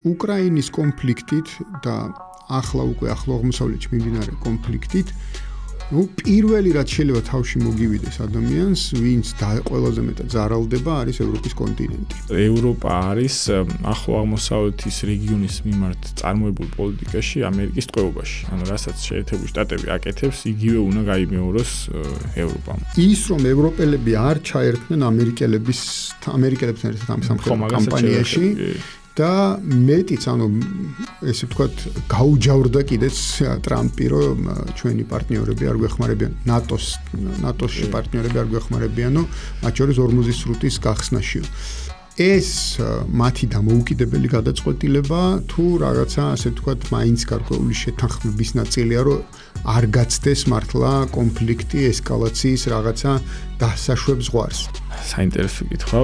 უკრაინის კონფლიქტით და ახლა უკვე ახლო აღმოსავლეთში მიმდინარე კონფლიქტით პირველი რაც შეიძლება თავში მოგივიდეს ადამიანს, ვინც ყველაზე მეტად ზარალდება, არის ევროპის კონტინენტი. ევროპა არის ახლო აღმოსავლეთის რეგიონის მიმართ წარმოებულ პოლიტიკაში ამერიკის ტყვეობაში. ანუ რასაც შეერთებული შტატები აკეთებს, იგივე უნდა გაიმეოროს ევროპამ. ის რომ ევროპელები არ ჩაერთნენ ამერიკელებთან ერთად ამ სამხედრო კამპანიაში და მეტიც, ანუ ესე ვთქვათ, გაუჯავრდა კიდეც ტრამპი, რომ ჩვენი პარტნიორები არ გვეხმარებიან, ნატოში პარტნიორები არ გვეხმარებიანო, მათ შორის ორმოზის სრუტის გახსნაშიო. ეს მათი დამოუკიდებელი გადაწყვეტილება თუ რაღაცა, ასე ვთქვათ, მაინც გარკვეული შეთანხმების ნაწილია, რომ არ გაცდეს მართლა კონფლიქტი, ესკალაციის რაღაცა დასაშვებ ზღვარს. საინტერესო კითხვა.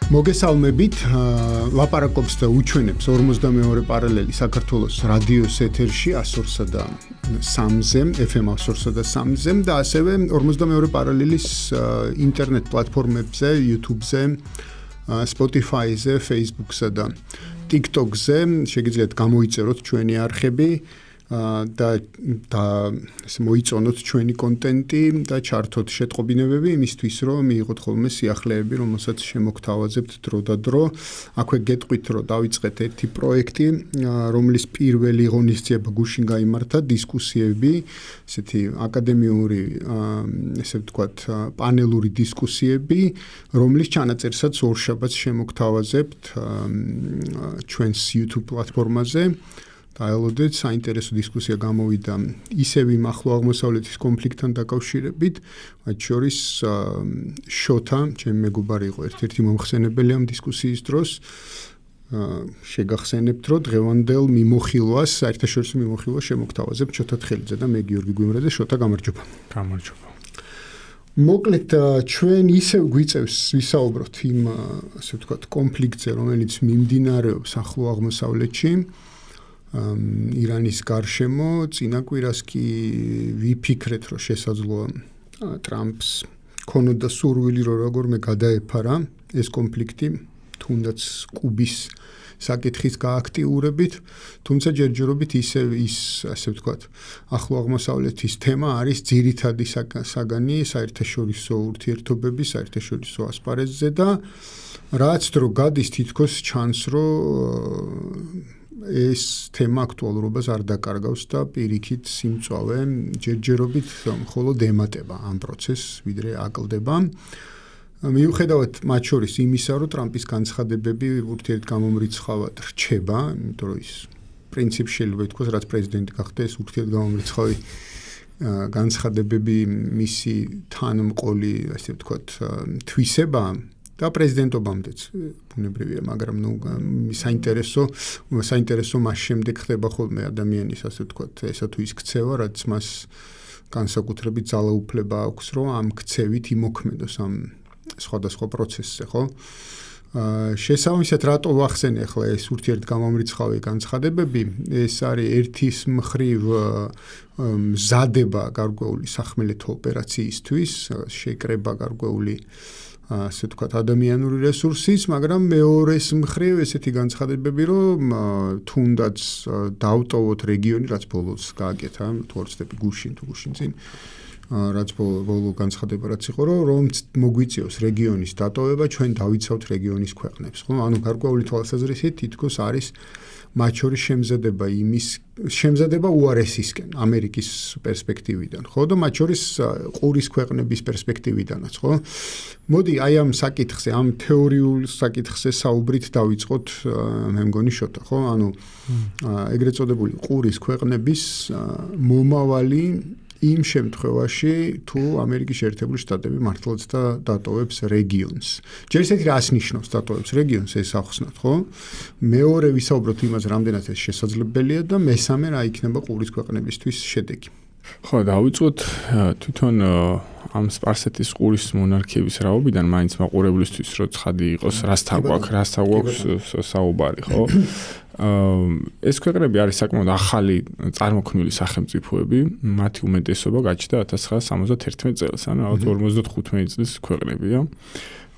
მოგესალმებით, ლაპარაკობს და უჩვენებს 42 პარალელი საქართველოს რადიოს ეთერში 102-სა და 3-ზე, FM 102-სა და 3-ზე და ასევე 42 პარალელის ინტერნეტ პლატფორმებზე, YouTube-ზე, Spotify-ზე, Facebook-სა და TikTok-ზე შეგიძლიათ გამოიწეროთ ჩვენი არხები და ესე მოიწონოთ ჩვენი კონტენტი და ჩართოთ შეტყობინებები იმისთვის, რომ მიიღოთ ხოლმე სიახლეები, რომელსაც შემოგთავაზებთ დრო და დრო. აქვე გეტყვით, რომ დავიწყეთ ერთი პროექტი, რომლის პირველი ღონისძიება გუშინ გაიმართა, დისკუსიები, ესეთი აკადემიური, ესე ვთქვათ, პანელური დისკუსიები, რომლის ჩანაწერსაც ორშაბათს შემოგთავაზებთ ჩვენს YouTube პლატფორმაზე. დაელოდეთ, საინტერესო დისკუსია გამოვიდა ისევ იმ ახლო აღმოსავლეთის კონფლიქტთან დაკავშირებით, მათ შორის შოთა, ჩემი მეგობარი იყო ერთ-ერთი მომხსენებელი ამ დისკუსიის დროს. შეგახსენებთ, რომ დღევანდელ მიმოხილვას, საერთაშორისო მიმოხილვას შემოგთავაზებთ შოთა თხელიძე და მე გიორგი გვიმრაძე. შოთა, გამარჯობა. გამარჯობა. მოკლედ, ჩვენ ისევ გვიწევს ვისაუბროთ იმ, ასე ვთქვათ, კონფლიქტზე, რომელიც მიმდინარეობს ახლო აღმოსავლეთში. ირანის გარშემო, წინა კვირას კი ვიფიქრეთ, რომ შესაძლოა ტრამპს ქონოდა სურვილი, რომ როგორმე გადაეფარა ეს კონფლიქტი, თუნდაც კუბის საკითხის გააქტიურებით, თუმცა ჯერჯერობით ისევ ის, ასე ვთქვათ, ახლო აღმოსავლეთის თემა არის ძირითადი საგანი საერთაშორისო ურთიერთობების, საერთაშორისო ასპარეზზე და რაც დრო გადის, თითქოს ჩანს, რომ ეს თემა აქტუალურობას არ დაკარგავს და პირიქით სიმწვავე ჯერჯერობით მხოლოდ ემატება ამ პროცესს, ვიდრე აკლდება. მიუხედავად მათ შორის იმისა, რომ ტრამპის განცხადებები ურთიერთგამომრიცხავად რჩება, იმიტომ რომ ის პრინციპში შეიძლება ითქვას, რაც პრეზიდენტი გახდა, ეს ურთიერთგამომრიცხავი განცხადებები მისი თანმყოლი, ასე ვთქვათ, თვისება და პრეზიდენტობამდეც ბუნებრივია, მაგრამ საინტერესო მას შემდეგ ხდება ხოლმე ადამიანის, ასე ვთქვათ, ესა თუ ის ქცევა, რაც მას განსაკუთრებით ძალაუფლება აქვს, რომ ამ ქცევით იმოქმედოს ამ სხვადასხვა პროცესზე, ხო? შესაბამისად, რატო ვახსენე ახლა ეს ურთიერთგამომრიცხავი განცხადებები, ეს არის ერთის მხრივ მზადება გარკვეული სახმელეთო ოპერაციისთვის, შეკრება გარკვეული ასე ვთქვათ, ადამიანური რესურსის, მაგრამ მეორეს მხრივ ესეთი განცხადებები, რომ თუნდაც დავტოვოთ რეგიონი, რაც ბოლოს გააკეთა, თუ არ ვცდები გუშინ წინ, რაც ბოლო განცხადება რაც იყო, რომ მოგვიწევს რეგიონის დატოვება, ჩვენ დავიცავთ რეგიონის ქვეყნებს, ხო? ანუ გარკვეული თვალსაზრისით თითქოს არის მათ შორის შემზადება უარესისკენ, ამერიკის პერსპექტივიდან, ხო? და მათ შორის ყურის ქვეყნების პერსპექტივიდანაც, ხო? მოდი, აი ამ საკითხზე, ამ თეორიულ საკითხზე საუბრით დავიწყოთ, მე მგონი შოთა, ხო? ანუ ეგრეთ წოდებული ყურის ქვეყნების მომავალი იმ შემთხვევაში, თუ ამერიკის შეერთებული შტატები მართლაც და დატოვებს რეგიონს. ჯერ ისეთი რას ნიშნავს დატოვებს რეგიონს, ეს ახსნათ, ხო? მეორე ვისაუბროთ იმაზე, რამდენად ეს შესაძლებელია და მესამე რა იქნება ყურის ქვეყნებისთვის შედეგი. ხო, დავიწყოთ თვითონ ამ სპარსეთის ყურის მონარქიების რაობიდან მაინც მაყურებლისთვის რო ცხადი იყოს, რასთან გვაქვს საუბარი, ხო? ეს ქვეყნები არის საკმაოდ ახალი წარმოქმნილი სახელმწიფოები, მათი უმეტესობა გაჩნდა 1971 წელს, ანუ რაღაც 55 წლის ქვეყნებია.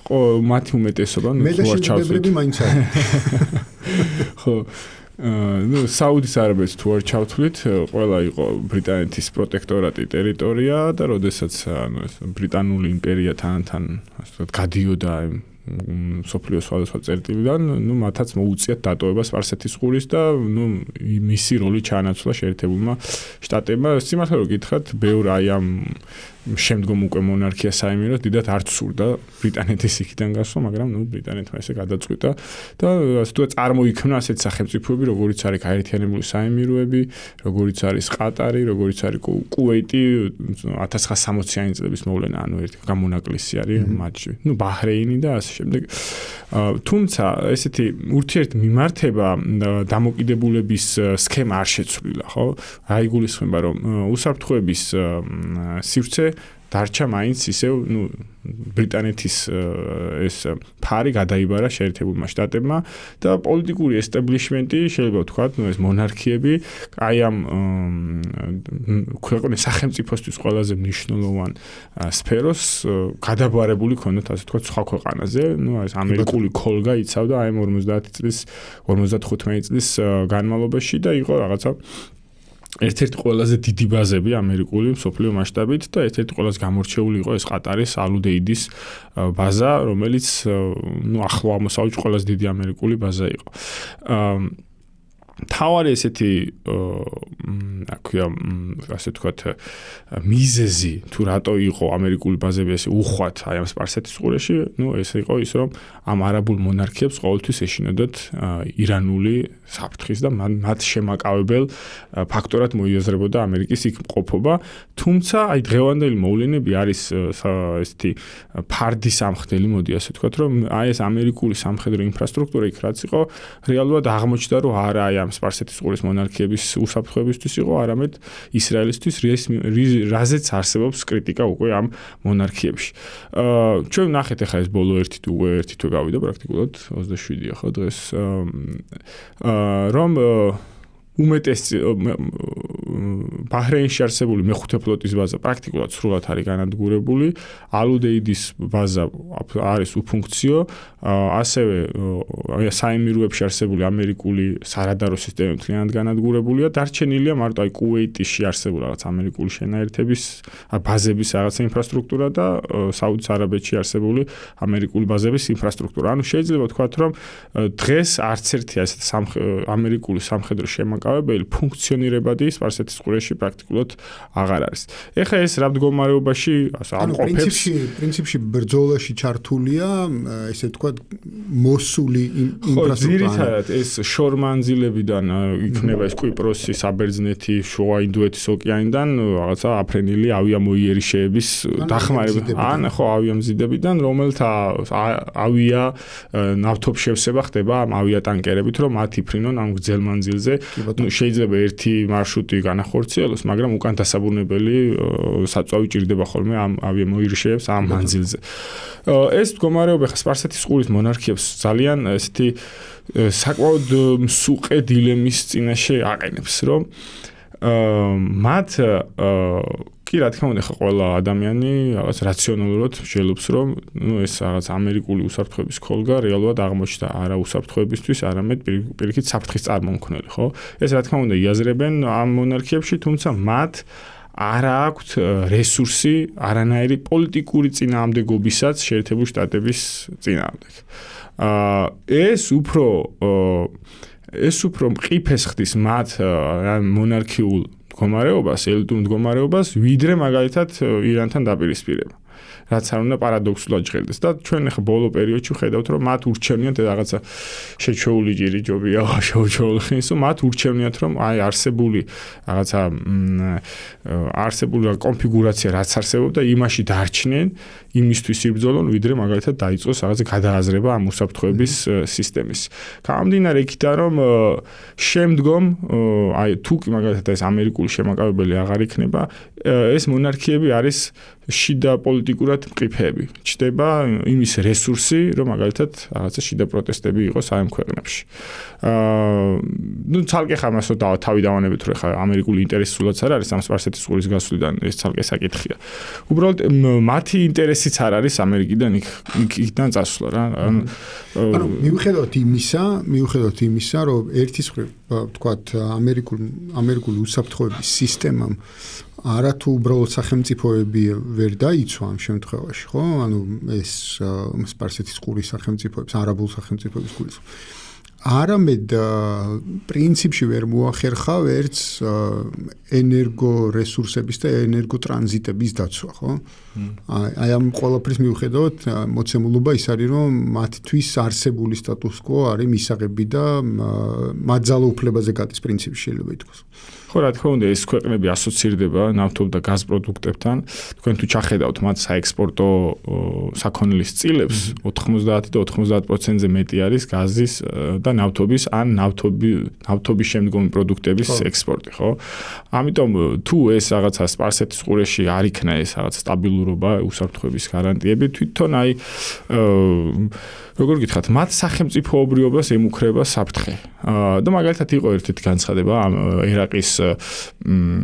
მათი უმეტესობა მე და შეძლებები მაინც არის. ხო საუდის არაბეთს თუ არ ჩავთვლით, ყველა იყო ბრიტანეთის პროტექტორატი ტერიტორია და როდესაც ბრიტანული იმპერია თან ასე ვთქვათ გადიოდა სოფლიოს სხვადასხვა წერტილიდან, მათაც მოუწიათ დატოვება სპარსეთის ყურის და მისი როლი ჩაანაცვლა შეერთებულმა შტატებმა. სიმართლე რომ გითხრათ, ბევრ აი ამ შემდგომ უკვე მონარქია საიმიროს დიდად არ ცურდა ბრიტანეთის იქიდან გასვლა, მაგრამ ბრიტანეთმა ესე გადაწყვიტა და ასე თუ წარმოიქმნა ასეთ სახელმწიფოები, როგორიც არის გაერთიანებული საემიროები, როგორიც არის ყატარი, როგორიც არის კუვეიტი 1960-იანი წლების მოვლენა, ანუ ერთი გამონაკლისი არის მათში. ბაჰრეინი და ასე შემდეგ. თუმცა ესეთი ურთიერთმიმართება დამოკიდებულების სქემა არ შეცვლილა, ხო? რა იგულისხმება, რომ უსაფრთხოების სივრცე დარჩა მაინც ისევ, ბრიტანეთის ეს ფარი გადაიბარა შეერთებულმა შტატებმა და პოლიტიკური ესტაბლიშმენტი შეიძლება ვთქვათ, ეს მონარქიები აი ამ ქვეყნის სახელმწიფოსთვის ყველაზე მნიშვნელოვან სფეროს გადაბარებული ქონდათ, ასე ვთქვათ, სხვა ქვეყანაზე. ეს ამერიკული ქოლგა იცავდა აი 50 წლის განმავლობაში და იყო რაღაცა ერთ-ერთი ყველაზე დიდი ბაზები ამერიკული მსოფლიო მასშტაბით და ერთ-ერთი ყველაზე გამორჩეული იყო ეს ყატარის ალუდეიდის ბაზა, რომელიც ახლო აღმოსავლეთში ყველაზე დიდი ამერიკული ბაზა იყო. თავარი ესეთი ასე ვთქვათ მიზეზი თუ რატო იყო ამერიკული ბაზები ესე უხვად აი ამ სპარსეთის ყურეში, ეს იყო ის, რომ ამ არაბულ მონარქიებს ყოველთვის ეშინოდათ ირანული საფრთხის და მათ შემაკავებელ ფაქტორად მოიაზრებოდა ამერიკის იქ მყოფობა, თუმცა აი დღევანდელი მოვლენები არის ესეთი ფარდი სამხედრო მოდი ასე ვთქვათ, რომ აი ეს ამერიკული სამხედრო ინფრასტრუქტურა იქ რაც იყო რეალურად აღმოჩნდა, რომ არა აი ამ სპარსეთის ყურის მონარქიების უსაფრთხოებისთვის იყო, არამედ ისრაელისთვის, რაზეც არსებობს კრიტიკა უკვე ამ მონარქიებში. ჩვენ ვნახეთ ახლა ეს ბოლო ერთი თვე გავიდა პრაქტიკულად 27-ია ხო დღეს, რომ უმეტეს ბაჰრეინში არსებული მეხუთე ფლოტის ბაზა პრაქტიკულად სრულად არის განადგურებული, ალუდეიდის ბაზა არის უფუნქციო, ასევე საემიროებში არსებული ამერიკული სარადარო სისტემა მთლიანად განადგურებულია, დარჩენილია მარტო აი კუვეიტში არსებული რაღაც ამერიკული შენაერთების ბაზების რაღაცა ინფრასტრუქტურა და საუდის არაბეთში არსებული ამერიკული ბაზების ინფრასტრუქტურა. ანუ შეიძლება ვთქვათ, რომ დღეს არც ერთი ასეთ ამერიკული სამხედრო შემაკავებელი ფუნქციონირებადი სპარსეთის ყურეში პრაქტიკულად აღარ არის. ეხლა ეს რა მდგომარეობაში ამყოფებს? პრინციპში ბრძოლაში ჩართულია, ესე ვთქვათ, მოსული ინფრასტრუქტურა. ძირითადად ეს შორმანძილებიდან იქნება ეს კვიპროსი, საბერძნეთი, შუა ინდოეთის ოკეანიდან რაღაცა აფრენილი ავიამოიერიშეების დახმარება. ხო, ავიამზიდებიდან, რომელთა ავია ნავთობშევსება ხდება ამ ავიატანკერებით, რომ მათ იფრინონ ამ გრძელ მანძილზე. შეიძლება ერთი მარშრუტი განახორციელოს, მაგრამ უკან დასაბრუნებელი საწვავი ჭირდება ხოლმე ამ ავიამოიერიშეებს ამ მანძილზე. ეს მდგომარეობა ხა სპარსეთის ყურის მონარქიებს ძალიან ესეთი საკმაოდ მსუყე დილემის წინაშე აყენებს, რომ მათ კი რა თქმა უნდა ხა ყველა ადამიანი რაღაც რაციონალურად მსჯელობს, რომ ეს რაღაც ამერიკული უსაფრთხოების ქოლგა რეალურად აღმოჩნდა არა უსაფრთხოებისთვის, არამედ პირიქით საფრთხის წარმომქმნელი, ხო? ეს რა თქმა უნდა იაზრებენ ამ მონარქიებში, თუმცა მათ არ აქვთ რესურსი არანაირი პოლიტიკური წინააღმდეგობისაც შეერთებული შტატების წინააღმდეგ. ეს უფრო მყიფეს ხდის მათ მონარქიულ მდგომარეობას, ელიტურ მდგომარეობას, ვიდრე მაგალითად ირანთან დაპირისპირება. რაც არ უნდა პარადოქსულად ჟღერდეს და ჩვენ ახლა ბოლო პერიოდში ხედავთ რომ მათ ურჩევნიათ რაღაცა შეჩეული ჯირი ჯობია შეჩეული ხინსო მათ ურჩევნიათ რომ აი არსებული რაღაცა არსებული კონფიგურაცია რაც არსებობდა იმაში დარჩნენ იმისთვის იბრძოლონ ვიდრე მაგალითად დაიწყოს რაღაცა გადააზრება ამ უსაფრთხოების სისტემის. გამომდინარე იქიდან რომ შემდგომ აი თუ მაგალითად ეს ამერიკული შემაკავებელი აღარ იქნება ეს მონარქიები არის შიდა პოლიტიკურად მყიფეები. ჩდება იმის რესურსი, რომ მაგალითად რაღაცა შიდა პროტესტები იყოს აი ამ ქვეყნებში. ნუ ცალკე ხამასო თავი დავანებით რომ ხა ამერიკული ინტერესი სულაც არ არის ამ სპარსეთის ყურის გასვლიდან ეს ცალკე საკითხია. უბრალოდ მათი ინტერესიც არ არის ამერიკიდან იქიდან წასვლა რა. ანუ მიუხედავად იმისა, რომ ერთის მხრივ ვთქვათ ამერიკული უსაფრთხოების სისტემამ არათუ უბრალოდ სახელმწიფოები ვერ დაიცვა ამ შემთხვევაში, ხო? ანუ ეს სპარსეთის ყურის სახელმწიფოებს, არაბულ სახელმწიფოების ყურის არამედ პრინციპში ვერ მოახერხა ვერც ენერგო რესურსების და ენერგო ტრანზიტების დაცვა, ხო? აი ამ ყველაფრის მიუხედავად მოცემულობა ის არის, რომ მათთვის არსებული სტატუს კვო არის მისაღები და მათ ძალაუფლებაზე გადის პრინციპში შეიძლება ითქვას. ხო, რა თქმა უნდა, ეს ქვეყნები ასოცირდება ნავთობ და გაზ პროდუქტებთან. თქვენ თუ ჩახედავთ მათ საექსპორტო საქონლის წილებს, 90 და 90%-ზე მეტი არის გაზის და ნავთობის ან ნავთობის შემდგომი პროდუქტების ექსპორტი, ხო? ამიტომ თუ ეს რაღაცა სპარსეთის ყურეში არ იქნა ეს რაღაც სტაბილურობა, უსაფრთხოების გარანტიები, თვითონ აი როგორ გითხრათ, მათ სახელმწიფოობრიობას ემუქრება საფრთხე. და მაგალითად იყო ერთ-ერთი განცხადება ამ ერაყის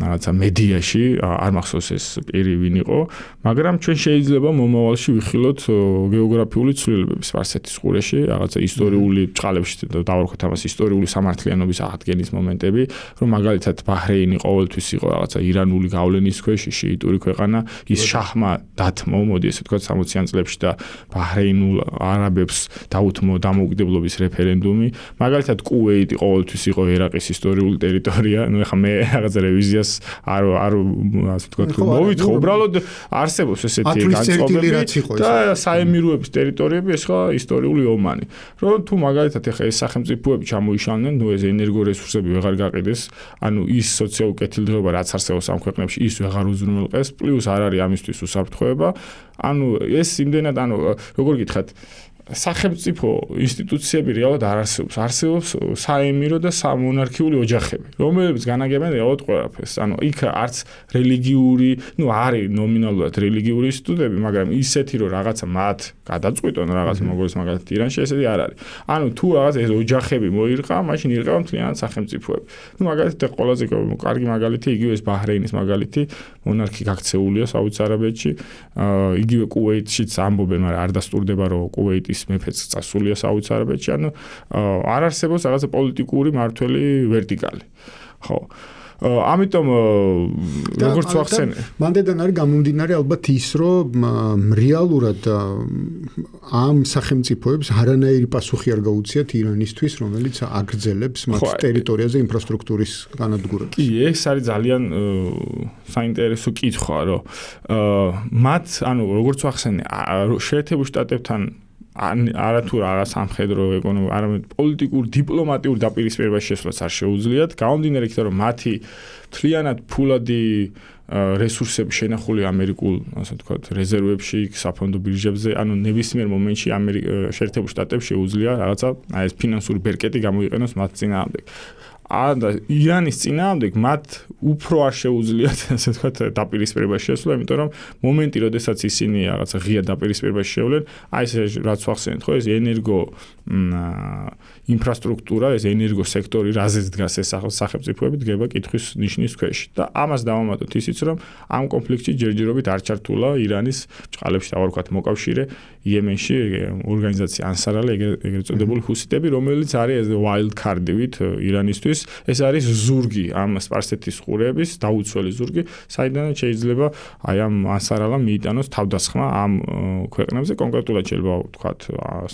რაღაცა მედიაში, არ მახსოვს ეს პირი ვინ იყო, მაგრამ ჩვენ შეიძლება მომავალში ვიხილოთ გეოგრაფიული ცვლილებების სპარსეთის ყურეში, რაღაცა ისტორიული ბრწყალებში დავარქვათ ამას ისტორიული სამართლიანობის აღდგენის მომენტები, რომ მაგალითად ბაჰრეინი ყოველთვის იყო რაღაცა ირანული გავლენის ქვეშ, შიიტური ქვეყანა, ის შაჰმა დათმო, მოდი ესე ვთქვათ 60-იან წლებში და ბაჰრეინულ არაბებს დაუთმო დამოუკიდებლობის რეფერენდუმი, მაგალითად კუვეიტი ყოველთვის იყო ერაყის ისტორიული ტერიტორია, ну ეხა მე რაღაცა რევიზიას არ ასე ვთქვათ მოვითხოვ, უბრალოდ არსებობს ესეთი განწყობები და საემიროების ტერიტორიები ეს ხა ისტორიული ომანი. რომ თუ მაგალითად ეხა ეს სახელმწიფოები ჩამოიშალნენ, ну ეს ენერგო რესურსები ვეღარ გაყიდეს, ანუ ის სოციალური კეთილდღეობა რაც არსებობს ამ ქვეყნებში ის ვეღარ უზრუნველყეს, პლუს არ არის ამისთვის უსაფრთხოება, ანუ ეს იმდენად ანუ როგორ გითხრათ სახელმწიფო ინსტიტუციები რეალურად არ არსებობს. არსებობს საემირო და სამონარქიული ოჯახები, რომლებიც განაგებენ რეალურად ყველაფერს. ანუ იქ არც რელიგიური, ну არის ნომინალურად რელიგიური ინსტიტუტები, მაგრამ ისეთი რომ რაღაცა მათ გადაწყვიტონ რაღაც როგორც მაგალითად ირანში ესეთი არ არის. ანუ თუ რაღაც ეს ოჯახები მოირყა, მაშინ ირყება მთლიანად სახელმწიფოები. ну მაგალითად ყველაზე კარგი მაგალითი იგივე ეს ბაჰრეინის მაგალითი, მონარქი გაქცეულია საუდის არაბეთში, იგივე კუვეიტშიც ამბობენ, მაგრამ არ დასტურდება რომ კუვეიტი მეფეც წასულია საუდის არაბეთში, ანუ არ არსებობს რაღაცა პოლიტიკური მართველი ვერტიკალი. ხო. ამიტომ როგორც ვახსენე, მანდედან არის გამომდინარე ალბათ ის, რომ რეალურად ამ სახელმწიფოებს არანაირი პასუხი არ გაუწიათ ირანისთვის, რომელიც აგრძელებს მათ ტერიტორიაზე ინფრასტრუქტურის განადგურებას. კი, ეს არის ძალიან საინტერესო კითხვა, რომ მათ, ანუ როგორც ვახსენე, შეერთებულ შტატებთან არათუ რაღაც სამხედრო ეკონომიკურ, არამედ პოლიტიკურ, დიპლომატიურ დაპირისპირებაში შესვლაც არ შეუძლიათ. გამომდინარე იქიდან, რომ მათი მთლიანად ფულადი რესურსები შენახული ამერიკულ, ასე ვთქვათ, რეზერვებში, საფონდო ბირჟებზე, ანუ ნებისმიერ მომენტში შეერთებულ შტატებს შეუძლია რაღაცა აი ეს ფინანსური ბერკეტი გამოიყენოს მათ წინააღმდეგ. და ირანის წინააღმდეგ მათ უფრო არ შეუძლიათ, ასე ვთქვათ, დაპირისპირებაში შესვლა, იმიტომ რომ მომენტი, როდესაც ისინი რაღაცა ღია დაპირისპირებაში შევლენ, აი ეს რაც ვახსენეთ, ხო, ეს ენერგო ინფრასტრუქტურა, ეს ენერგო სექტორი, რაზეც დგას ეს სახელმწიფოები დგება კითხვის ნიშნის ქვეშ. და ამას დავამატოთ ისიც, რომ ამ კონფლიქტში ჯერჯერობით არ ჩართულა ირანის ბრწყალებში დავარქვათ მოკავშირე იემენში ორგანიზაცია ანსარალი, ეგრეთ წოდებული ჰუსიტები, რომელიც არის ეს wild card-ივით ირანისთვის. ამისთვის ეს არის ზურგი ამ სპარსეთის ყურეების დაუცველი ზურგი, საიდანაც შეიძლება აი ამ ანსარალამ მიიტანოს თავდასხმა ამ ქვეყნებზე, კონკრეტულად შეიძლება ვთქვათ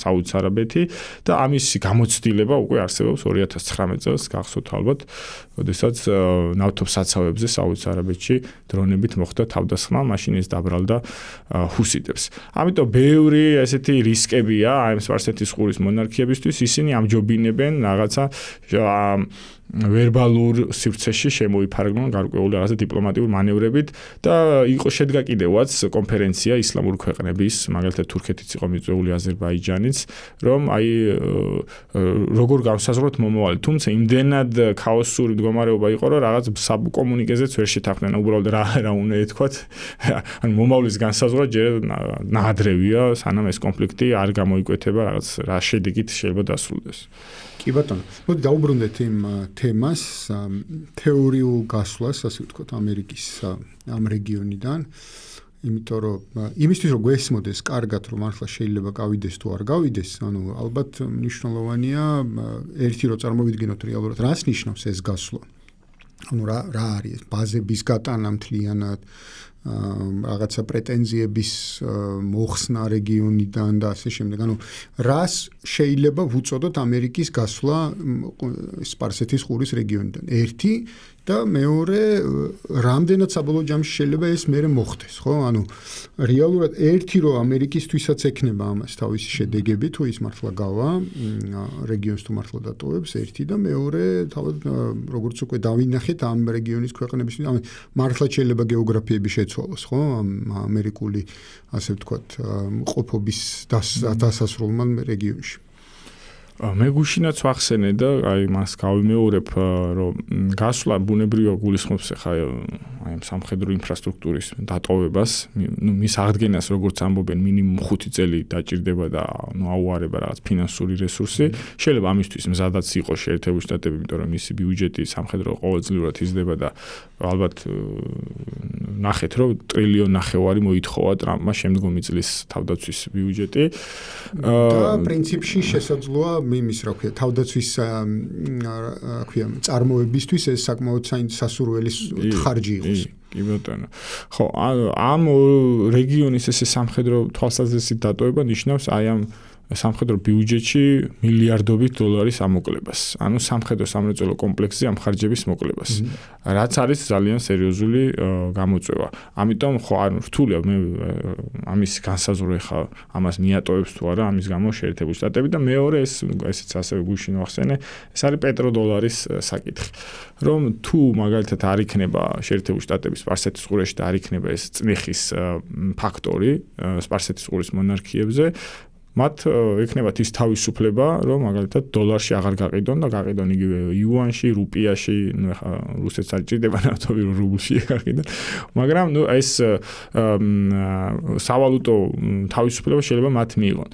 საუდის არაბეთი და ამისი გამოცდილება უკვე არსებობს 2019 წელს გახსოვთ ალბათ, როდესაც ნავთობსაცავებზე საუდის არაბეთში დრონებით მოხდა თავდასხმა, მაშინ ეს დაბრალდა ჰუსიტებს. ამიტომ ბევრი ესეთი რისკებია აი ამ სპარსეთის ყურის მონარქიებისთვის, ისინი ამჯობინებენ რაღაცა ვერბალურ სივრცეში შემოიფარგლონ გარკვეული რაღაცა დიპლომატიური მანევრებით და იყო შედგა კიდევაც კონფერენცია ისლამური ქვეყნების, მაგალითად თურქეთიც იყო მიწვეული, აზერბაიჯანიც, რომ აი როგორ გავსაზღვროთ მომავალი. თუმცა იმდენად ქაოსური მდგომარეობა იყო, რომ რაღაც საბკომუნიკეზეც ვერ შეთანხმდნენ, უბრალოდ რა უნდა ეთქვათ, ანუ მომავლის განსაზღვრა ჯერ ნაადრევია, სანამ ეს კონფლიქტი არ გამოიკვეთება, რაღაც რა შედეგით შეიძლება დასრულდეს. კი ბატონო, მოდი დავუბრუნდეთ იმ თემას, თეორიულ გასვლას, ასე ვთქვათ, ამერიკის ამ რეგიონიდან, იმიტომ რომ იმისთვის რომ გვესმოდეს კარგად, რომ ახლა შეიძლება გავიდეს თუ არ გავიდეს, ანუ ალბათ მნიშვნელოვანია ერთი რომ წარმოვიდგინოთ რეალურად, რას ნიშნავს ეს გასვლა. ანუ რა არის ბაზების გატანა მთლიანად, რაღაცა პრეტენზიების მოხსნა რეგიონიდან და ასე შემდეგ. ანუ რას შეიძლება ვუწოდოთ ამერიკის გასვლა სპარსეთის ყურის რეგიონიდან? ერთი და მეორე, რამდენად საბოლოო ჯამში შეიძლება ეს მერე მოხდეს, ხო? ანუ რეალურად ერთი რომ ამერიკისთვისაც ექნება ამას თავისი შედეგები, თუ ის მართლა გავა რეგიონს თუ მართლა დატოვებს, ერთი და მეორე, თავად როგორც უკვე დავინახეთ ამ რეგიონის ქვეყნების, ანუ მართლა შეიძლება გეოგრაფიები შეცვალოს, ხო? ამერიკული, ასე ვთქვათ, ყოფობის დასასრულმა რეგიონში. მე გუშინაც ვახსენე და აი მას გავიმეორებ, რომ გასვლა ბუნებრივად გულისხმობს ხა აი ამ სამხედრო ინფრასტრუქტურის დატოვებას, მის აღდგენას როგორც ამბობენ მინიმუმ 5 წელი დაჭირდება და აუარება რაღაც ფინანსური რესურსი. შეიძლება ამისთვის მზადაც იყოს შეერთებული შტატები, იმიტომ რომ მისი ბიუჯეტი სამხედრო ყოველწლიურად იზრდება და ალბათ ნახეთ, რომ ტრილიონ ნახევარი მოითხოვა ტრამპმა შემდგომი წლის თავდაცვის ბიუჯეტი. და პრინციპში შესაძლოა იმის რა ქვია, თავდაცვის რა ქვია, წარმოებისთვის ეს საკმაოდ სასურველი ხარჯი იყოს. კი ბატონო. ხო, ამ რეგიონის ესე სამხედრო თვალსაზრისით დატოვება ნიშნავს აი ამ სამხედრო ბიუჯეტში მილიარდობით დოლარის ამოკლებას. ანუ სამხედრო სამრეწველო კომპლექსზე ამ ხარჯების მოკლებას. რაც არის ძალიან სერიოზული გამოწვევა. ამიტომ ხო არ რთულია მე ამის განსაზღვრა ხა ამას მიატოვებს თუ არა ამის გამო შეერთებული შტატები და მეორე ესეც ასევე გუშინ ვახსენე, ეს არის პეტროდოლარის საკითხი. რომ თუ მაგალითად არ იქნება შეერთებული შტატების სპარსეთის ყურეში და არ იქნება ეს წნეხის ფაქტორი სპარსეთის ყურის მონარქიებზე, მათ ექნებათ ის თავისუფლება, რომ მაგალითად დოლარში აღარ გაყიდონ და გაყიდონ იგივე იუანში, რუპიაში, ნუ ახლა რუსეთს არ ჭირდება ნავთობი რუბლში გაყიდონ. მაგრამ ნუ ეს სავალუტო თავისუფლება შეიძლება მათ მიიღონ.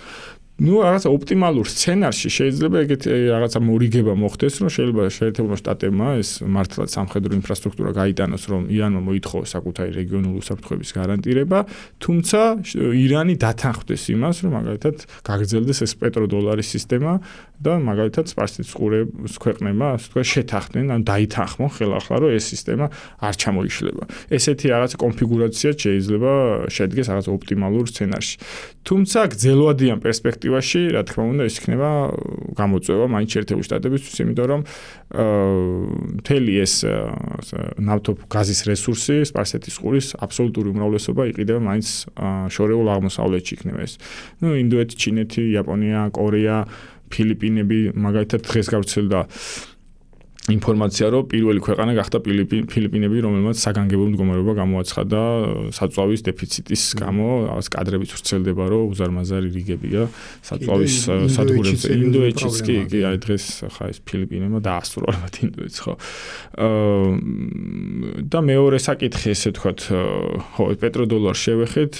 ნუ რაღაცა ოპტიმალურ სცენარში შეიძლება ეგეთ რაღაცა მორიგება მოხდეს, რომ შეიძლება შეერთებულმა შტატებმა ეს მართლაც სამხედრო ინფრასტრუქტურა გაიტანოს, რომ ირანმა მოითხოვოს საკუთარი რეგიონული უსაფრთხოების გარანტირება, თუმცა ირანი დათანხმდეს იმას, რომ მაგალითად გაგრძელდეს ეს პეტროდოლარის სისტემა და მაგალითად სპარსეთის ყურეს ქვეყნებმა, ასე ვთქვათ, შეთანხმდნენ, ან დაითანხმონ ხელახლა, რომ ეს სისტემა არ ჩამოიშლება. ესეთი რაღაც კონფიგურაცია შეიძლება შედგეს რაღაც ოპტიმალურ სცენარში. თუმცა გრძელვადიან პერსპექტივაში, რა თქმა უნდა, ის იქნება გამოწვევა მაინც შეერთებული შტატებისთვის, იმიტომ რომ მთელი ეს ნავთობგაზის რესურსი სპარსეთის ყურის აბსოლუტური უმრავლესობა იყიდება მაინც შორეულ აღმოსავლეთში იქნება ეს. ნუ ინდოეთი, ჩინეთი, იაპონია, კორეა, ფილიპინები, მაგალითად დღეს გავრცელდა ინფორმაცია, რომ პირველი ქვეყანა გახდა ფილიპინები, რომელმაც საგანგებო მდგომარეობა გამოაცხადა საწვავის დეფიციტის გამო, რაღაც კადრებიც ვრცელდება, რომ უზარმაზარი რიგებია საწვავის სადგურებზე. ინდოეთშიც კი, აი დღეს ხა ეს ფილიპინებმა დაასრულა ალბათ ინდოეთს, ხო. და მეორე საკითხი, ესე ვთქვათ, ხო, პეტროდოლარს შევეხეთ.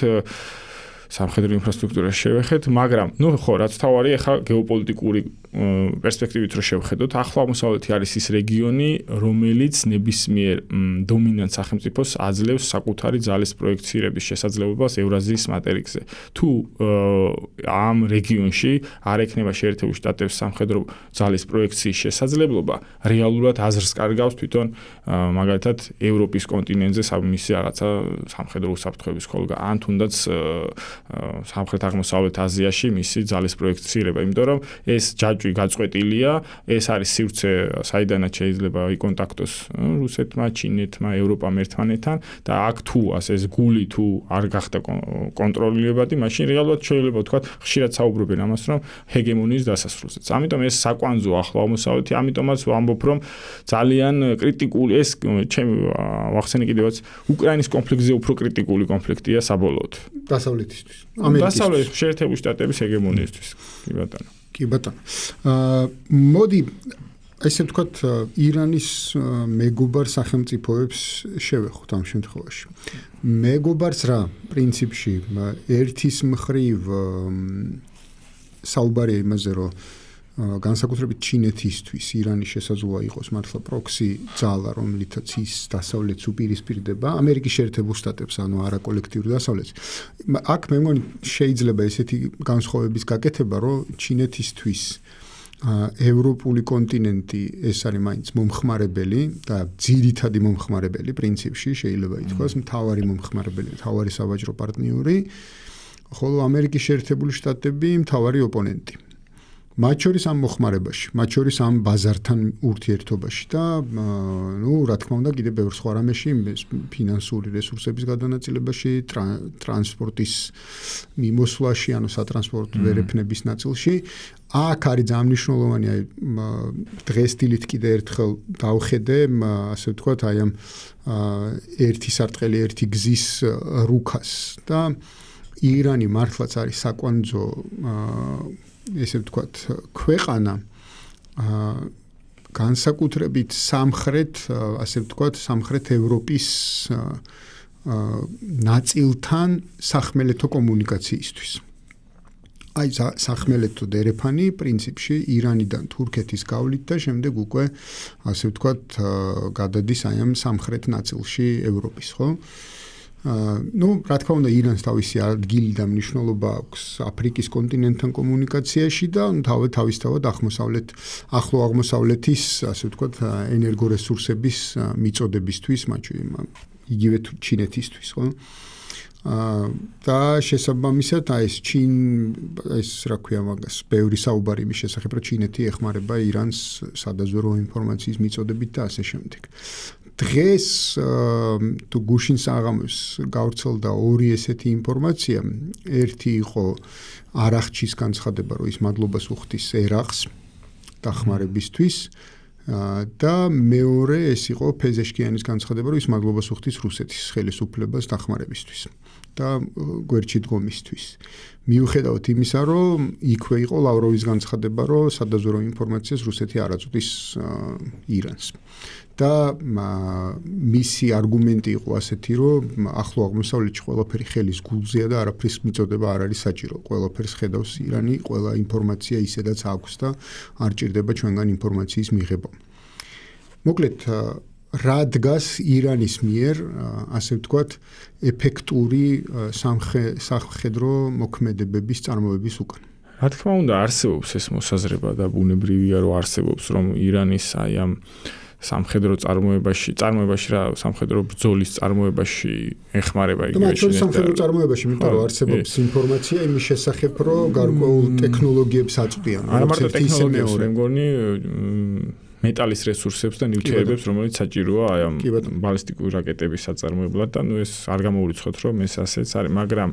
სამხედრო ინფრასტრუქტურას შევეხეთ, მაგრამ ხო, რაც თავარია ახლა გეოპოლიტიკური პერსპექტივით რო შევხედოთ, ახლო აღმოსავლეთი არის ის რეგიონი, რომელიც ნებისმიერ დომინანტ სახელმწიფოს აძლევს საკუთარი ძალის პროექცირების შესაძლებლობას ევრაზიის მატერიკზე. თუ ამ რეგიონში არ ექნება შეერთებულ შტატებს სამხედრო ძალის პროექციის შესაძლებლობა, რეალურად აზრს კარგავს თვითონ მაგალითად ევროპის კონტინენტზე მისი რაღაცა სამხედრო უსაფრთხოების ხოლმე ან თუნდაც სამხრეთ აღმოსავლეთ აზიაში მისი ძალის პროექცირება, იმიტომ რომ ეს ჯაჭვი გაწყვეტილია, ეს არის სივრცე, საიდანაც შეიძლება იკონტაქტოს რუსეთმა, ჩინეთმა, ევროპამ ერთმანეთთან და აქ თუ ასე ეს გული თუ არ გახდა კონტროლილებადი, მაშინ რეალურად შეიძლება ვთქვათ, ხშირად საუბრობენ ამას, რომ ჰეგემონიის დასასრულზეც. ამიტომ ეს საკვანძო ახლო აღმოსავლეთი, ამიტომაც ვამბობ, რომ ძალიან კრიტიკული ეს ჩემი ვახსენე კიდევაც უკრაინის კონფლიქტზე უფრო კრიტიკული კონფლიქტია საბოლოოდ. დასავლეთისთვის. დასავლეთის შეერთებული შტატების ჰეგემონიისთვის. კი ბატონო. კი ბატონო. მოდი ესე ვთქვათ, ირანის მეგობარ სახელმწიფოებს შევეხოთ ამ შემთხვევაში. მეგობარს რა, პრინციპში ერთის მხრივ საუბარია იმაზე, რომ განსაკუთრებით ჩინეთისთვის ირანის შესაძლოა იყოს მართლა პროქსი ძალა, რომლითაც ის დასავლეთს უპირისპირდება, ამერიკის შეერთებულ შტატებს, ანუ არა კოლექტიური დასავლეთს. აქ მე მგონი შეიძლება ესეთი განსხვავების გაკეთება, რომ ჩინეთისთვის ევროპული კონტინენტი ეს არის მაინც მომხმარებელი და ძირითადი მომხმარებელი პრინციპში შეიძლება ითქვას, მთავარი მომხმარებელი, მთავარი სავაჭრო პარტნიორი, ხოლო ამერიკის შეერთებული შტატები მთავარი ოპონენტი. მათ შორის ამ მოხმარებაში, მათ შორის ამ ბაზართან ურთიერთობაში და რა თქმა უნდა კიდევ ბევრ სხვა რამეში, ფინანსური რესურსების გადანაწილებაში, ტრანსპორტის მიმოსვლაში, ანუ სატრანსპორტო ვერეფნების ნაწილში. აქ არის ძალიან მნიშვნელოვანი, დღეს დილით კიდევ ერთხელ დავხედე, ასე ვთქვათ, აი ამ ერთი სარტყელი, ერთი გზის რუქას და ირანი მართლაც არის საკვანძო ესე ვთქვათ, ქვეყანა განსაკუთრებით სამხრეთ, ასე ვთქვათ, სამხრეთ ევროპის ნაწილთან სახმელეთო კომუნიკაციისთვის. აი სახმელეთო დერეფანი პრინციპში ირანიდან თურქეთის გავლით და შემდეგ უკვე ასე ვთქვათ, გადადის აი ამ სამხრეთ ნაწილში ევროპის, ხო? რა თქმა უნდა ირანს თავისი ადგილი და მნიშვნელობა აქვს აფრიკის კონტინენტთან კომუნიკაციაში და თავისთავად ახლო აღმოსავლეთის ასე ვთქვათ ენერგორესურსების მიწოდებისთვის, იგივე ჩინეთისთვის, ხო? და შესაბამისად ეს რა ქვია მაგას, ბევრი საუბარი იმის შესახებ, რომ ჩინეთი ეხმარება ირანს სადაზვერვო ინფორმაციის მიწოდებით და ასე შემდეგ. დღეს თუ გუშინ საღამოს გავრცელდა ორი ესეთი ინფორმაცია, ერთი იყო არახჩის განცხადება, რომ ის მადლობას უხდის ერაყს დახმარებისთვის და მეორე ეს იყო ფეზეშკიანის განცხადება, რომ ის მადლობას უხდის რუსეთის ხელისუფლებას დახმარებისთვის და გვერდში დგომისთვის. მიუხედავად იმისა, რომ იქვე იყო ლავროვის განცხადება, რომ სადაზვერვო ინფორმაციას რუსეთი არ აწვდის ირანს. და მისი არგუმენტი იყო ასეთი, რომ ახლო აღმოსავლეთში ყველაფერი ხელის გულზეა და არაფრის მიწოდება არ არის საჭირო. ყველაფერს ხედავს ირანი, ყველა ინფორმაცია ისედაც აქვს და არ ჭირდება ჩვენგან ინფორმაციის მიღება. მოკლედ, რა დგას ირანის მიერ, ასე ვთქვათ, ეფექტური სამხედრო მოქმედებების წარმოების უკან? რა თქმა უნდა, არსებობს ეს მოსაზრება და ბუნებრივია, რომ არსებობს, რომ ირანის აი ამ სამხედრო წარმოებაში რა სამხედრო ბრძოლის წარმოებაში ეხმარება იგივე და მათ სამხედრო წარმოებაში, იმიტომ რომ არსებობს ინფორმაცია იმის შესახებ, რომ გარკვეულ ტექნოლოგიებს აწვდიან. არა მარტო ტექნოლოგიებს, მე მგონი მეტალის რესურსებს და ნივთიერებებს, რომელიც საჭიროა აი ამ ბალისტიკური რაკეტების საწარმოებლად და ეს არ გამოურიცხოთ, რომ ეს ასეც არის, მაგრამ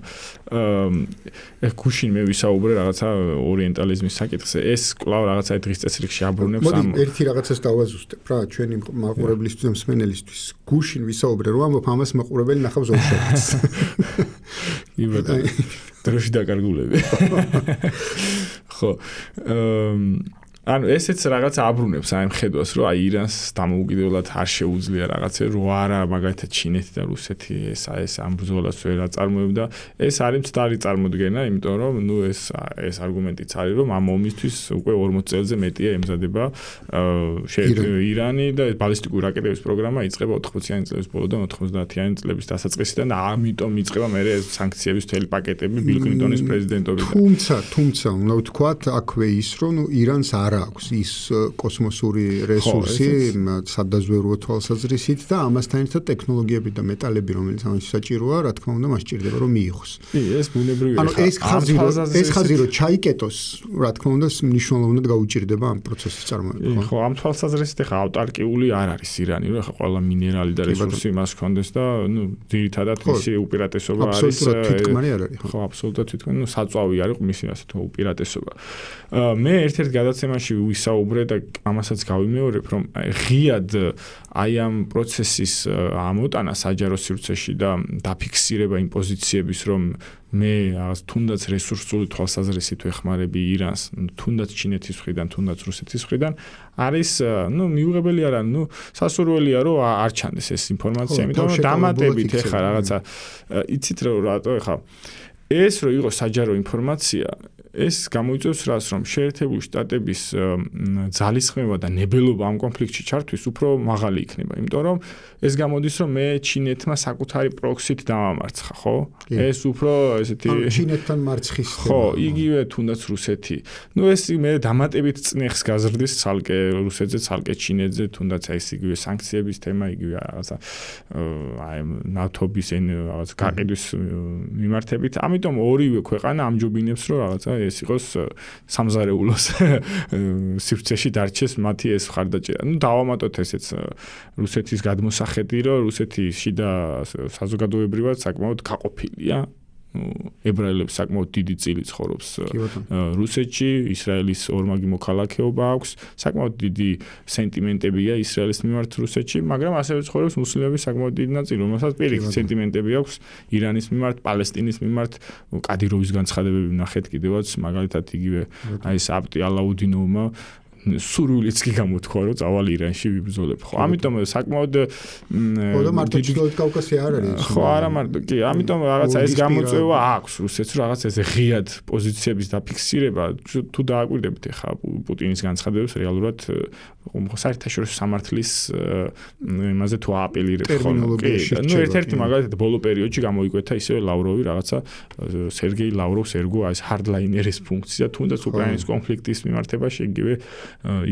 გუშინ მე ვისაუბრე რაღაცა ორიენტალიზმის საკითხზე, ეს კვლავ რაღაცა დღის წესრიგში აბრუნებს ამ ერთი რაღაცას დავაზუსტებ რა, ჩვენი მაყურებლისთვის და მსმენელისთვის. გუშინ ვისაუბრე, რომ ამას მაყურებელი ნახავს უშუალოდ. დროში დაკარგულები. ხო. ანუ ესეც რაღაც აბრუნებს აი მხედვას, რომ აი ირანს დამოუკიდებლად არ შეუძლია რაღაცა, რომ არა მაგალითად ჩინეთი და რუსეთი ეს ამ ბრძოლას ვერ აწარმოებდა. ეს არის მცდარი წარმოდგენა, იმიტომ რომ ნუ ეს არგუმენტიც არის, რომ ამ ომისთვის უკვე 40 წელზე მეტია ემზადება ირანი და ბალისტიკური რაკეტების პროგრამა იწყება 80-იანი წლების ბოლოდან 90-იანი წლების დასაწყისიდან და ამიტომ იწყება მერე ეს სანქციების მთელი პაკეტები ბილ კლინტონის პრეზიდენტობიდან. თუმცა უნდა ვთქვათ აქვე ის, რომ ნუ ირანს არ აქვს ის კოსმოსური რესურსი სადაზვერვო თვალსაზრისით და ამასთან ერთად ტექნოლოგიები და მეტალები, რომელიც ამაში საჭიროა, რა თქმა უნდა, მას სჭირდება რომ მიიღოს. ეს ბუნებრივია. ანუ ეს ხაზი რომ ჩაიკეტოს, რა თქმა უნდა, მნიშვნელოვნად გაუჭირდება ამ პროცესის წარმოება. ხო, ამ თვალსაზრისით ხა ავტარკიული არ არის ირანი, რომ ხა ყველა მინერალი და რესურსი მას ჰქონდეს და ნუ ძირითადად მისი უპირატესობა არის. აბსოლუტურად თვითქმარი არ არის. ხო, აბსოლუტურად თვითქმარი, ნუ საწვავი არის მისი ასე თუ უპირატესობა. მე ერთ-ერთ გადაცემაში ვისაუბრე და ამასაც გავიმეორებ, რომ ღიად აი ამ პროცესის ამოტანა საჯარო სივრცეში და დაფიქსირება იმ პოზიციების, რომ მე რაღაც თუნდაც რესურსული თვალსაზრისით ვეხმარები ირანს, თუნდაც ჩინეთის მხრიდან, თუნდაც რუსეთის მხრიდან, არის, ნუ მიუღებელი არა, ნუ სასურველია, რომ არ ჩანდეს ეს ინფორმაცია, იმიტომ რომ დამატებით ეხა რაღაცა იცით რატო ეხა ეს რო იყოს საჯარო ინფორმაცია, ეს გამოიწვევს რას, რომ შეერთებული შტატების ძალისხმევა და ნებელობა ამ კონფლიქტში ჩართვის უფრო მაღალი იქნება, იმიტომ რომ ეს გამოდის, რომ მე ჩინეთმა საკუთარი პროქსით დავამარცხა, ხო? ეს უფრო ესეთი ჩინეთთან მარცხის ხო, იგივე თუნდაც რუსეთი. ნუ ეს მე დამატებით წნეხს გაზრდის ცალკე რუსეთზე, ცალკე ჩინეთზე, თუნდაც ეს იგივე სანქციების თემა, იგივე რაღაცა აი ნავთობის რაღაც გაყიდვის მიმართებით. ამიტომ ორივე ქვეყანა ამჯობინებს, რომ რაღაცა ეს იყოს სამზარეულოს სივრცეში დარჩეს მათი ეს ხარდაჭერა. ნუ დავამატოთ ესეც რუსეთის გადმოსახედი, რომ რუსეთი შიდა საზოგადოებრივად საკმაოდ გაყოფილია. ებრაელებს საკმაოდ დიდი წილი ცხოვრობს რუსეთში, ისრაელის ორმაგი მოქალაქეობა აქვს, საკმაოდ დიდი სენტიმენტებია ისრაელის მიმართ რუსეთში, მაგრამ ასევე ცხოვრობს მუსლიმების საკმაოდ დიდი ნაწილი, რომელსაც პირიქით სენტიმენტები აქვს ირანის მიმართ, პალესტინის მიმართ, კადიროვის განცხადებები ნახეთ კიდევაც, მაგალითად იგივე აი ეს აბტი ალაუდინოვმა სურვილიც კი გამოთქვა, რომ წავალ ირანში ვიბრძოლებ. ხო, ამიტომ საკმაოდ ხო და მარტო ჩრდილოეთ კავკასია არ არის. ხო, არა მარტო, კი, ამიტომ რაღაცა ეს გამოწვევა აქვს რუსეთს, რომ რაღაცა ეს ღიად პოზიციების დაფიქსირება, თუ დააკვირდებით ხა პუტინის განცხადებებს რეალურად საერთაშორისო სამართლის იმაზე თუ ააპელირებს ხოლმე. ნუ ერთ-ერთი მაგალითად ბოლო პერიოდში გამოიკვეთა ისევ ლავროვი რაღაცა სერგეი ლავროვს ერგო ეს ჰარდლაინერის ფუნქცია, თუნდაც უკრაინის კონფლიქტის მიმართებაში, იგივე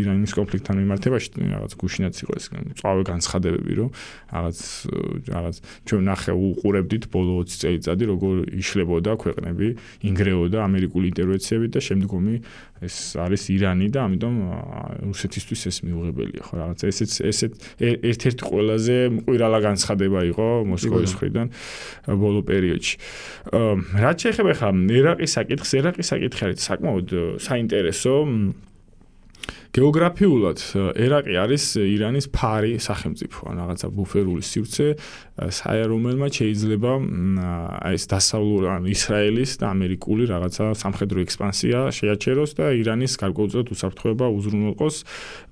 ირანის კონფლიქტთან მიმართებაში რაღაც გუშინაც იყო ეს წავე განცხადებები, რომ რაღაც ჩვენ ნახე უყურებდით ბოლო 20 წელიწადი როგორ იშლებოდა ქვეყნები, ინგრეოდა ამერიკული ინტერვენციებით და შემდგომი ეს არის ირანი და ამიტომ რუსეთისთვის ეს მიუღებელია, ხო რაღაც ესეც ერთ-ერთი ყველაზე მყირალა განცხადება იყო მოსკოვის მხრიდან ბოლო პერიოდში. რაც შეეხება ხა ერაყის საკითხი არის საკმაოდ საინტერესო. გეოგრაფიულად ერაყი არის ირანის ფარი სახელმწიფო, რაღაცა ბუფერული სივრცე, რომელმაც შეიძლება ეს დასავლური ისრაელის და ამერიკული რაღაცა სამხედრო ექსპანსია შეაჩეროს და ირანის გარკვეულწილად უსაფრთხოება უზრუნველყოს.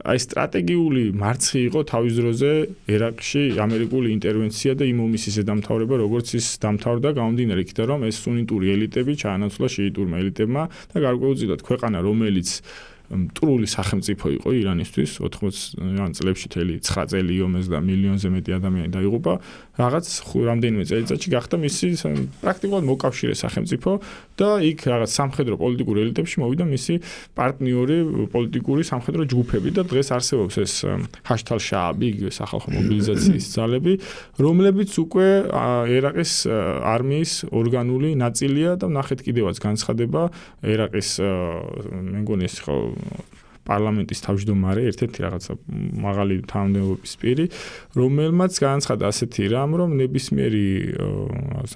აი სტრატეგიული მარცხი იყო თავის დროზე ერაყში ამერიკული ინტერვენცია და იმ ომის ზედამთავრება, როგორც ის დამთავრდა, გამომდინარე იქიდან, რომ ეს სუნიტური ელიტები ჩაანაცვლა შიიტურმა ელიტებმა და გარკვეულწილად ქვეყანა, რომელიც მტრული სახელმწიფო იყო ირანისთვის 80 წლებში თელი 9 წელი ომეს და მილიონზე მეტი ადამიანი დაიღუპა რაღაც რამდენიმე წელიწადში გახდა მისი პრაქტიკულად მოკავშირე სახელმწიფო და იქ რაღაც სამხედრო პოლიტიკურ ელიტებში მოვიდა მისი პარტნიორი პოლიტიკური სამხედრო ჯგუფები და დღეს არსებობს ეს ჰაშთალ-შააბი სახალხო მობილიზაციის ძალები რომლებიც უკვე ერაყის არმიის ორგანული ნაწილია და ნახეთ კიდევაც განცხადება ერაყის მე მგონი ეს ხო პარლამენტის თავმჯდომარე ერთ-ერთი რაღაცა მაღალი თანამდებობის პირი, რომელმაც განაცხადა ასეთი რამ, რომ ნებისმიერი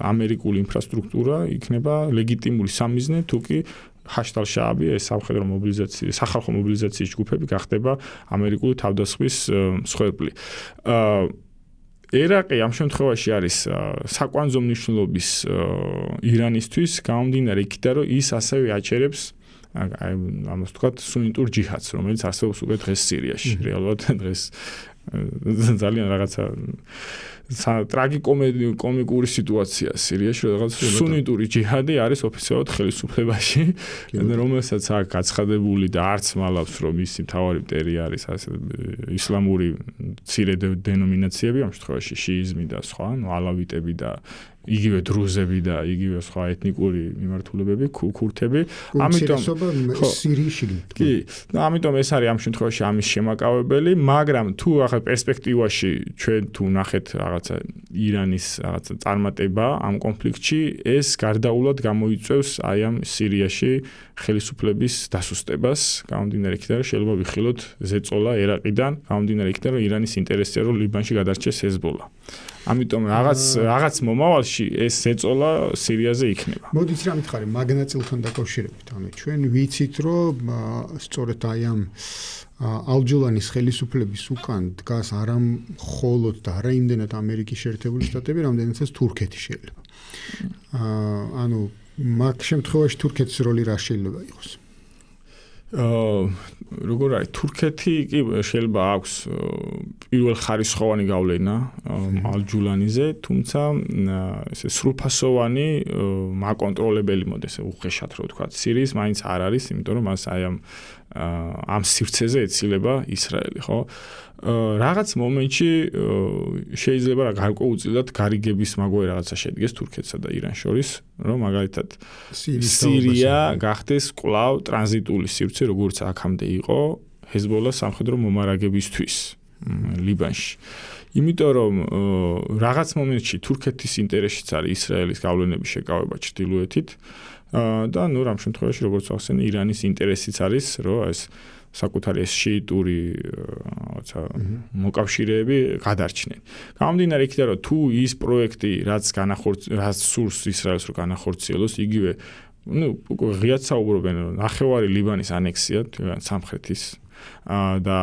ამერიკული ინფრასტრუქტურა იქნება ლეგიტიმური სამიზნე, თუკი ჰაშთალ-შააბი ეს სამხედრო მობილიზაციის, სახალხო მობილიზაციის ჯგუფები გახდება ამერიკული თავდასხმის მსხვერპლი. ერაყი ამ შემთხვევაში არის საკვანძო მნიშვნელობის ირანისთვის, გამომდინარე იქიდან, რომ ის ასევე აჩერებს ამას ვთქვათ, სუნიტურ ჯიჰადს, რომელიც არსებობს უკვე დღეს სირიაში. რეალურად დღეს ძალიან რაღაცა ტრაგიკომიკური სიტუაცია სირიაში, რაღაც სუნიტური ჯიჰადი არის ოფიციალურად ხელისუფლებაში, რომელსაც აქ გაცხადებული და არც მალავს, რომ მისი მთავარი მტერი არის ასე ისლამური მცირე დენომინაციები, ამ შემთხვევაში შიიზმი და სხვა, ალავიტები და იგივე დრუზები და იგივე სხვა ეთნიკური მიმართულებები, ქურთები. ამიტომ სირიაში. კი, ამიტომ ეს არის ამ შემთხვევაში ამის შემაკავებელი, მაგრამ თუ ახლა პერსპექტივაში ჩვენ თუ ნახეთ რაღაცა ირანის რაღაცა წარმატება ამ კონფლიქტში, ეს გარდაულად გამოიწვევს აი ამ სირიაში ხელისუფლების დასუსტებას, გამომდინარე იქიდან, რომ შეიძლება ვიხილოთ ზეწოლა ერაყიდან, გამომდინარე იქიდან, რომ ირანის ინტერესია, რომ ლიბანში გადარჩეს ჰეზბოლა. ამიტომ რაღაც მომავალში ეს ზეწოლა სირიაზე იქნება. მოდით რა მითხარი მაგნაწილთან დაკავშირებით, ანუ ჩვენ ვიცით, რომ სწორედ აი ამ ალჯულანის ხელისუფლების უკან დგას არა მხოლოდ და არა იმდენად ამერიკის შეერთებული შტატები, რამდენადაც თურქეთი შეიძლება. ანუ მაგ შემთხვევაში თურქეთის როლი რა შეიძლება იყოს? როგორ არის თურქეთი კი შეიძლება აქვს პირველ ხარისხოვანი გავლენა ალჯულანიზე, თუმცა ესე სრულფასოვანი მაკონტროლებელი მოდეს უხეშად რო ვთქვა სირიის მაინც არ არის, იმიტომ რომ მას აი ამ სივრცეზე ეცილება ისრაელი, ხო? რაღაც მომენტში შეიძლება რა გარკვეულწილად გარიგების მაგვარი რაღაცა შედგეს თურქეთსა და ირანს შორის, რომ მაგალითად სირია გახდეს კვლავ ტრანზიტული სივრცე, როგორც აქამდე იყო ჰეზბოლას სამხედრო მომარაგებისთვის ლიბანში. იმიტომ რომ რაღაც მომენტში თურქეთის ინტერესიც არის ისრაელის გავლენების შეკავება ჩრდილოეთით და ნუ რამ შემთხვევაში როგორც ახსენე ირანის ინტერესიც არის, რომ ეს საკუთარი ეს შიიტური რაღაცა მოკავშირეები გადარჩნენ. გამომდინარე იქიდან, რომ თუ ის პროექტი რაც სურს ისრაელს რომ განახორციელოს, იგივე ნუ უკვე ღიად საუბრობენ, რომ ნახევარი ლიბანის ანექსია სამხრეთის და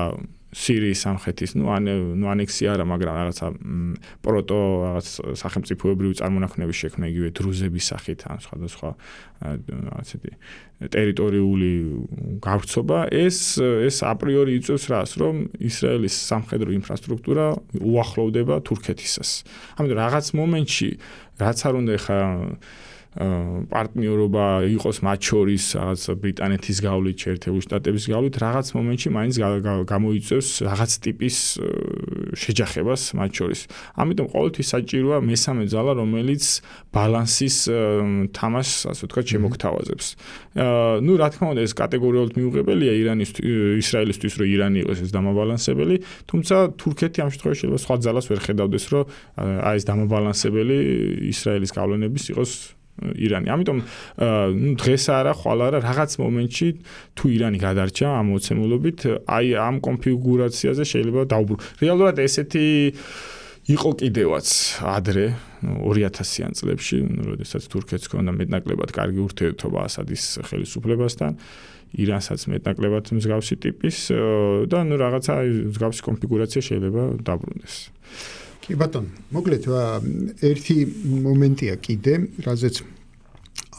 სირიის სამხრეთის, ნუ ანექსია არა, მაგრამ რაღაცა პროტო რაღაც სახელმწიფოებრივი წარმონაქმნების შექმნა იგივე დრუზების სახით ან სხვადასხვა ასეთი ტერიტორიული გავრცობა, ეს აპრიორი იწვევს რას, რომ ისრაელის სამხედრო ინფრასტრუქტურა უახლოვდება თურქეთისას. ამიტომ რაღაც მომენტში რაც არ უნდა ხა პარტნიორობა იყოს მათ შორის რაღაც ბრიტანეთის გავლით, შეერთებული შტატების გავლით, რაღაც მომენტში მაინც გამოიწვევს რაღაც ტიპის შეჯახებას მათ შორის. ამიტომ ყოველთვის საჭიროა მესამე ძალა, რომელიც ბალანსის თამაშს, ასე ვთქვათ, შემოგთავაზებს. ნუ რა თქმა უნდა, ეს კატეგორიულად მიუღებელია ისრაელისთვის, რომ ირანი იყოს ეს დამაბალანსებელი, თუმცა თურქეთი ამ შემთხვევაში შეიძლება სხვა ძალას ვერ ხედავდეს, რომ აი ეს დამაბალანსებელი ისრაელის გავლენების იყოს ირანი. ამიტომ დღეს არა, ხვალ არა, რაღაც მომენტში თუ ირანი გადარჩა ამ მოცემულობით, აი ამ კონფიგურაციაზე შეიძლება დაუბრუნო. რეალურად ესეთი იყო კიდევაც ადრე 2000-იან წლებში, როდესაც თურქეთს ჰქონდა მეტნაკლებად კარგი ურთიერთობა ასადის ხელისუფლებასთან, ირანსაც მეტნაკლებად მსგავსი ტიპის და ნუ რაღაცა მსგავსი კონფიგურაცია შეიძლება დაბრუნდეს. კი ბატონო, მოკლედ ერთი მომენტია კიდე, რაზეც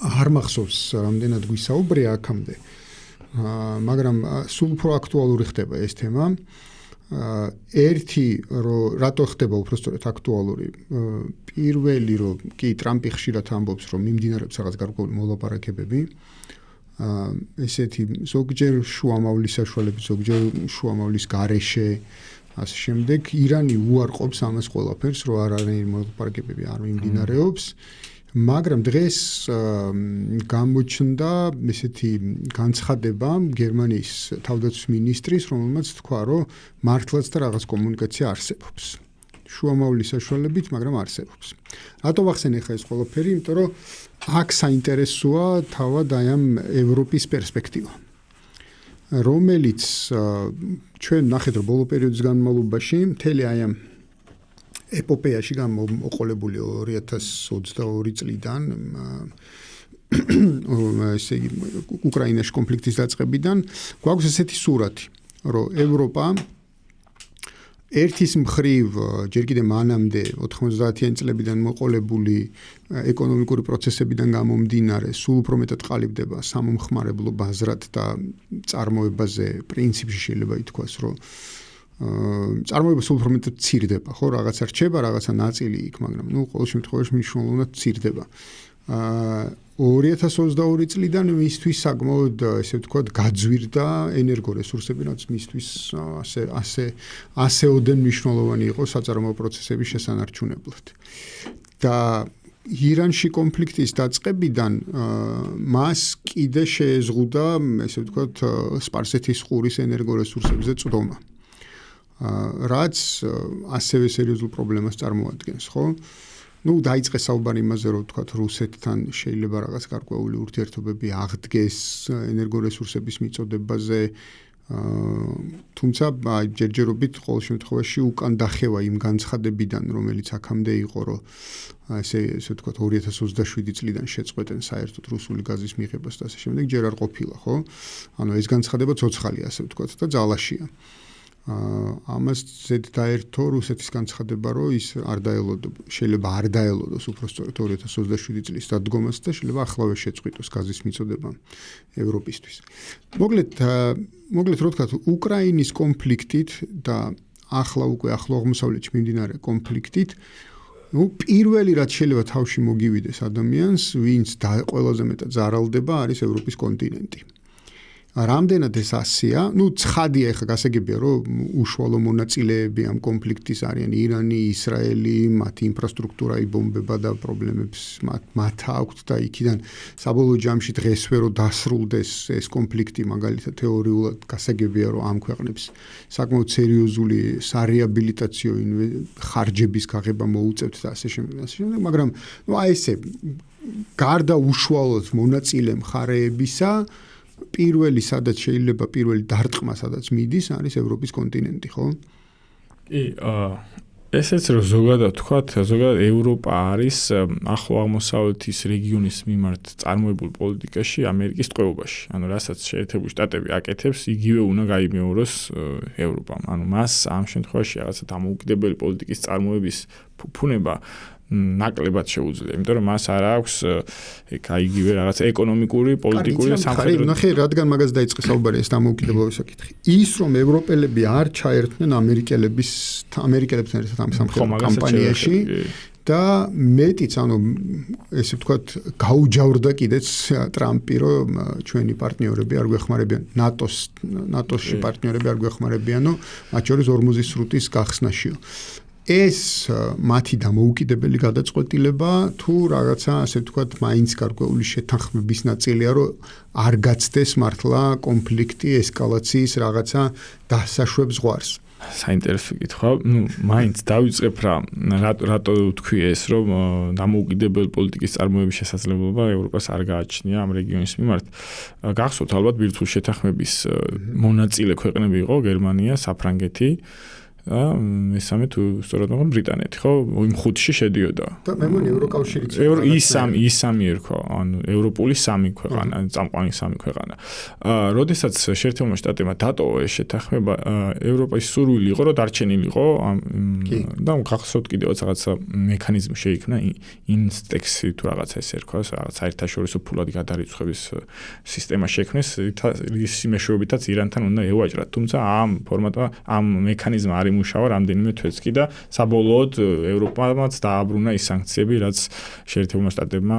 არ მახსოვს რამდენად გვისაუბრია აქამდე, მაგრამ სულ უფრო აქტუალური ხდება ეს თემა. ერთი რომ რატო ხდება უბრალოდ აქტუალური, პირველი რომ კი ტრამპი ხშირად ამბობს, რომ მიმდინარეობს რაღაც გარკვეული მოლაპარაკებები, ესეთი ზოგჯერ შუამავლის საშუალებით, ზოგჯერ შუამავლის გარეშე ასე შემდეგ ირანი უარყოფს ამას ყველაფერს, რომ არანაირი მოლაპარაკებები არ მიმდინარეობს, მაგრამ დღეს გამოჩნდა ესეთი განცხადება გერმანიის თავდაცვის მინისტრის, რომელმაც თქვა, რომ მართლაც და რაღაც კომუნიკაცია არსებობს. შუამავლის საშუალებით, მაგრამ არსებობს. რატო ვახსენე ხა ეს ყველაფერი? იმიტომ რომ აქ საინტერესოა თავად აი ამ ევროპის პერსპექტივა. რომელიც ჩვენ ნახეთ რომ ბოლო პერიოდის განმავლობაში მთელი აი ამ ეპოპეაში გამოყოლებული 2022 წლიდან ესე იგი უკრაინაში კონფლიქტის დაწყებიდან გვაქვს ესეთი სურათი, რომ ევროპა ერთის მხრივ ჯერ კიდევ მანამდე 90-იანი წლებიდან მოყოლებული ეკონომიკური პროცესებიდან გამომდინარე სულ უფრო მეტად ყალიბდება სამომხმარებლო ბაზრად და წარმოებაზე პრინციპში შეიძლება ითქვას, რომ წარმოება სულ უფრო მეტად ცირდება, ხო, რაღაცა რჩება, რაღაცა ნაწილი იქ, მაგრამ ყოველ შემთხვევაში მნიშვნელოვნად ცირდება. 2022 წლიდან მისთვის საკმაოდ ესე ვთქვათ გაძვირდა ენერგორესურსები, რაც მისთვის ასეოდენ მნიშვნელოვანი იყო საწარმოო პროცესების შესანარჩუნებლად. და ირანში კონფლიქტის დაწყებიდან მას კიდე შეეზღუდა, ესე ვთქვათ, სპარსეთის ყურის ენერგორესურსებზე წვდომა. რაც ასევე სერიოზულ პრობლემას წარმოადგენს, ხო? დაიწყეს საუბარი იმაზე, რომ ვთქვათ, რუსეთთან შეიძლება რაღაც გარკვეული ურთიერთობები აღდგეს ენერგორესურსების მიწოდებაზე, თუმცა ჯერჯერობით ყოველ შემთხვევაში უკან დახევა იმ განცხადებიდან, რომელიც აქამდე იყო, რომ ესე ვთქვათ 2027 წლიდან შეწყვეტენ საერთოდ რუსული გაზის მიღებას და ასე შემდეგ, ჯერ არ ყოფილა, ხო? ანუ ეს განცხადება ცოცხალია, ასე ვთქვათ, და ძალაშია. ამას ზედ დაერთო რუსეთის განცხადება, რომ ის შეიძლება არ დაელოდოს უпростоრად 2027 წლის დადგომას და შეიძლება ახლავე შეწყვიტოს გაზის მიწოდება ევროპისთვის. მოკლედ რო ვთქვათ, უკრაინის კონფლიქტით და ახლა უკვე ახლო აღმოსავლეთში მიმდინარე კონფლიქტით, პირველი რაც შეიძლება თავში მოგივიდეს ადამიანს, ვინც ყველაზე მეტად ზარალდება, არის ევროპის კონტინენტი. რამდენად ეს ასეა, ცხადია ახლა გასაგებია, რომ უშუალო მონაწილეები ამ კონფლიქტის არიან ირანი, ისრაელი, მათი ინფრასტრუქტურა იბომბება და პრობლემებს მათ აქვთ და იქიდან საბოლოო ჯამში დღესვე რომ დასრულდეს ეს კონფლიქტი, მაგალითად თეორიულად გასაგებია, რომ ამ ქვეყნებს საკმაოდ სერიოზული სარეაბილიტაციო ხარჯების გაღება მოუწევთ და ასე შემდეგ, მაგრამ აი ესე გარდა უშუალოდ მონაწილე მხარეებისა პირველი სადაც შეიძლება პირველი დარტყმა სადაც მიდის არის ევროპის კონტინენტი, ხო? კი, ესეც რომ ზოგადად ვთქვათ, ზოგადად ევროპა არის ახლო აღმოსავლეთის რეგიონის მიმართ წარმოებულ პოლიტიკაში ამერიკის ტყვეობაში. ანუ რასაც შეერთებული შტატები აკეთებს, იგივე უნდა გაიმეოროს ევროპამ. ანუ მას ამ შემთხვევაში რაღაცა დამოუკიდებელი პოლიტიკის წარმოების ფუფუნება ნაკლებად შეუძლია, იმიტომ რომ მას არ აქვს იგივე რაღაც ეკონომიკური, პოლიტიკური სამხედრო. ნახე, რადგან მაგას დაიწყეს საუბარი ეს დამოუკიდებლობის საკითხი. ის რომ ევროპელები არ ჩაერთნენ ამერიკელებთან ერთად ამ სამხედრო კამპანიაში და მეტიც, ანუ ესე ვთქვათ, გაუჯავრდა კიდეც ტრამპი, რომ ჩვენი პარტნიორები არ გვეხმარებიან, ნატოში პარტნიორები არ გვეხმარებიანო, მათ შორის ორმოზის სრუტის გახსნაშიო. ეს მათი დამოუკიდებელი გადაწყვეტილება თუ რაღაცა ასე ვთქვათ მაინც გარკვეული შეთანხმების ნაწილია, რომ არ გაცდეს მართლა კონფლიქტი ესკალაციის რაღაცა დასაშვებ ზღვარს. საინტერესო კითხვა. მაინც დავიწყებ რატო თქვი ეს, რომ დამოუკიდებელი პოლიტიკის წარმოების შესაძლებლობა ევროპას არ გააჩნია ამ რეგიონის მიმართ. გახსოვთ ალბათ ბირთვული შეთანხმების მონაწილე ქვეყნები იყო გერმანია, საფრანგეთი და მესამე თუ სწორად მოგონ ბრიტანეთი, ხო? იმ ხუთში შედიოდა. და მე მგონი ევროკავშირიც ის სამი ერქვა, ანუ ევროპული სამი ქვეყანა, წამყვანი სამი ქვეყანა. როდესაც შეერთებულმა შტატებმა დატოვა ეს შეთანხმება, ევროპის სურვილი იყო, რომ დარჩენილიყო და გახსოვთ კიდევაც რაღაცა მექანიზმი შეიქმნა, ინსტექსი თუ რაღაცა ეს ერქვა, რაღაც საერთაშორისო ფულად გადარიცხვის სისტემა შექმნეს, ის მეშვეობითაც ირანთან უნდა ევაჭრათ, თუმცა ამ ფორმატმა, ამ მექანიზმმა არ იმუშავა რამდენიმე თვეც კი და საბოლოოდ ევროპამაც დააბრუნა ის სანქციები, რაც შეერთებულმა შტატებმა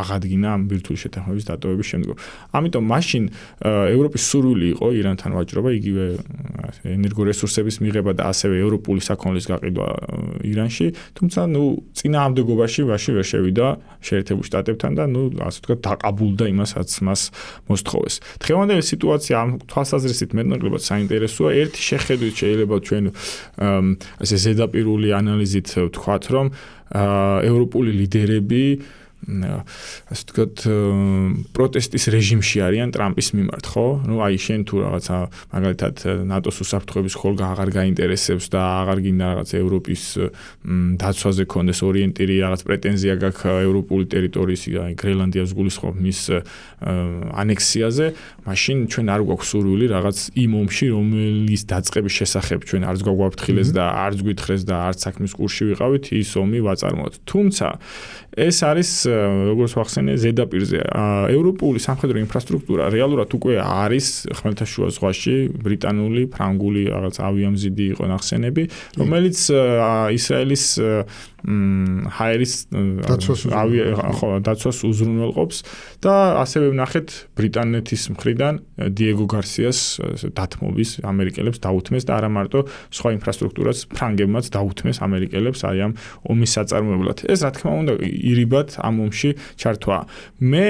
აღადგინა ამ ბირთვული შეთანხმების დატოვების შემდგომ. ამიტომ მაშინ ევროპის სურვილი იყო ირანთან ვაჭრობა, იგივე ენერგორესურსების მიღება და ასევე ევროპული საქონლის გაყიდვა ირანში, თუმცა წინააღმდეგობაში ვერ შევიდა შეერთებულ შტატებთან და ასე ვთქვათ დაყაბულდა იმასაც მას მოსთხოვეს. დღევანდელი სიტუაცია ამ თვალსაზრისით მეტნაკლებად საინტერესოა. ერთი შეხედვით შეიძლება ჩვენ ასე ზედაპირული ანალიზით ვთქვათ, რომ ევროპული ლიდერები ასე ვთქვათ, პროტესტის რეჟიმში არიან ტრამპის მიმართ, ხო? ნუ აი შენ თუ რაღაცა მაგალითად ნატოს უსაფრთხოების ხოლმე აღარ გაინტერესებს და აღარ გინდა რაღაც ევროპის დაცვაზე კონდეს ორიენტირი რაღაც პრეტენზია გაქვს ევროპული ტერიტორიის, აი გრენლანდიას გულისხმობ მის ანექსიაზე, მაშინ ჩვენ არ გვაქვს სურვილი რაღაც იმ ომში, რომლის დაწყების შესახებ ჩვენ არც გვაგვაფრთხილეს და არც გვითხრეს და არც საქმის კურსში ვიყავით, ის ომი ვაწარმოოთ. თუმცა ეს არის როგორც ვახსენე ზედაპირზე ევროპული სამხედრო ინფრასტრუქტურა რეალურად უკვე არის ხმელთაშუა ზღვაში ბრიტანული, ფრანგული რაღაც ავიამზიდი იყო ნახსენები, რომელიც ისრაელის ჰაერის დაცვას უზრუნველყოფს და ასევე ვნახეთ ბრიტანეთის მხრიდან დიეგო გარსიას დათმობის ამერიკელებს დაუთმეს და არა მარტო სხვა ინფრასტრუქტურას ფრანგებმაც დაუთმეს ამერიკელებს აი ამ ომის საწარმოებლად. ეს რა თქმა უნდა ირიბად ამ ომში ჩართვა. მე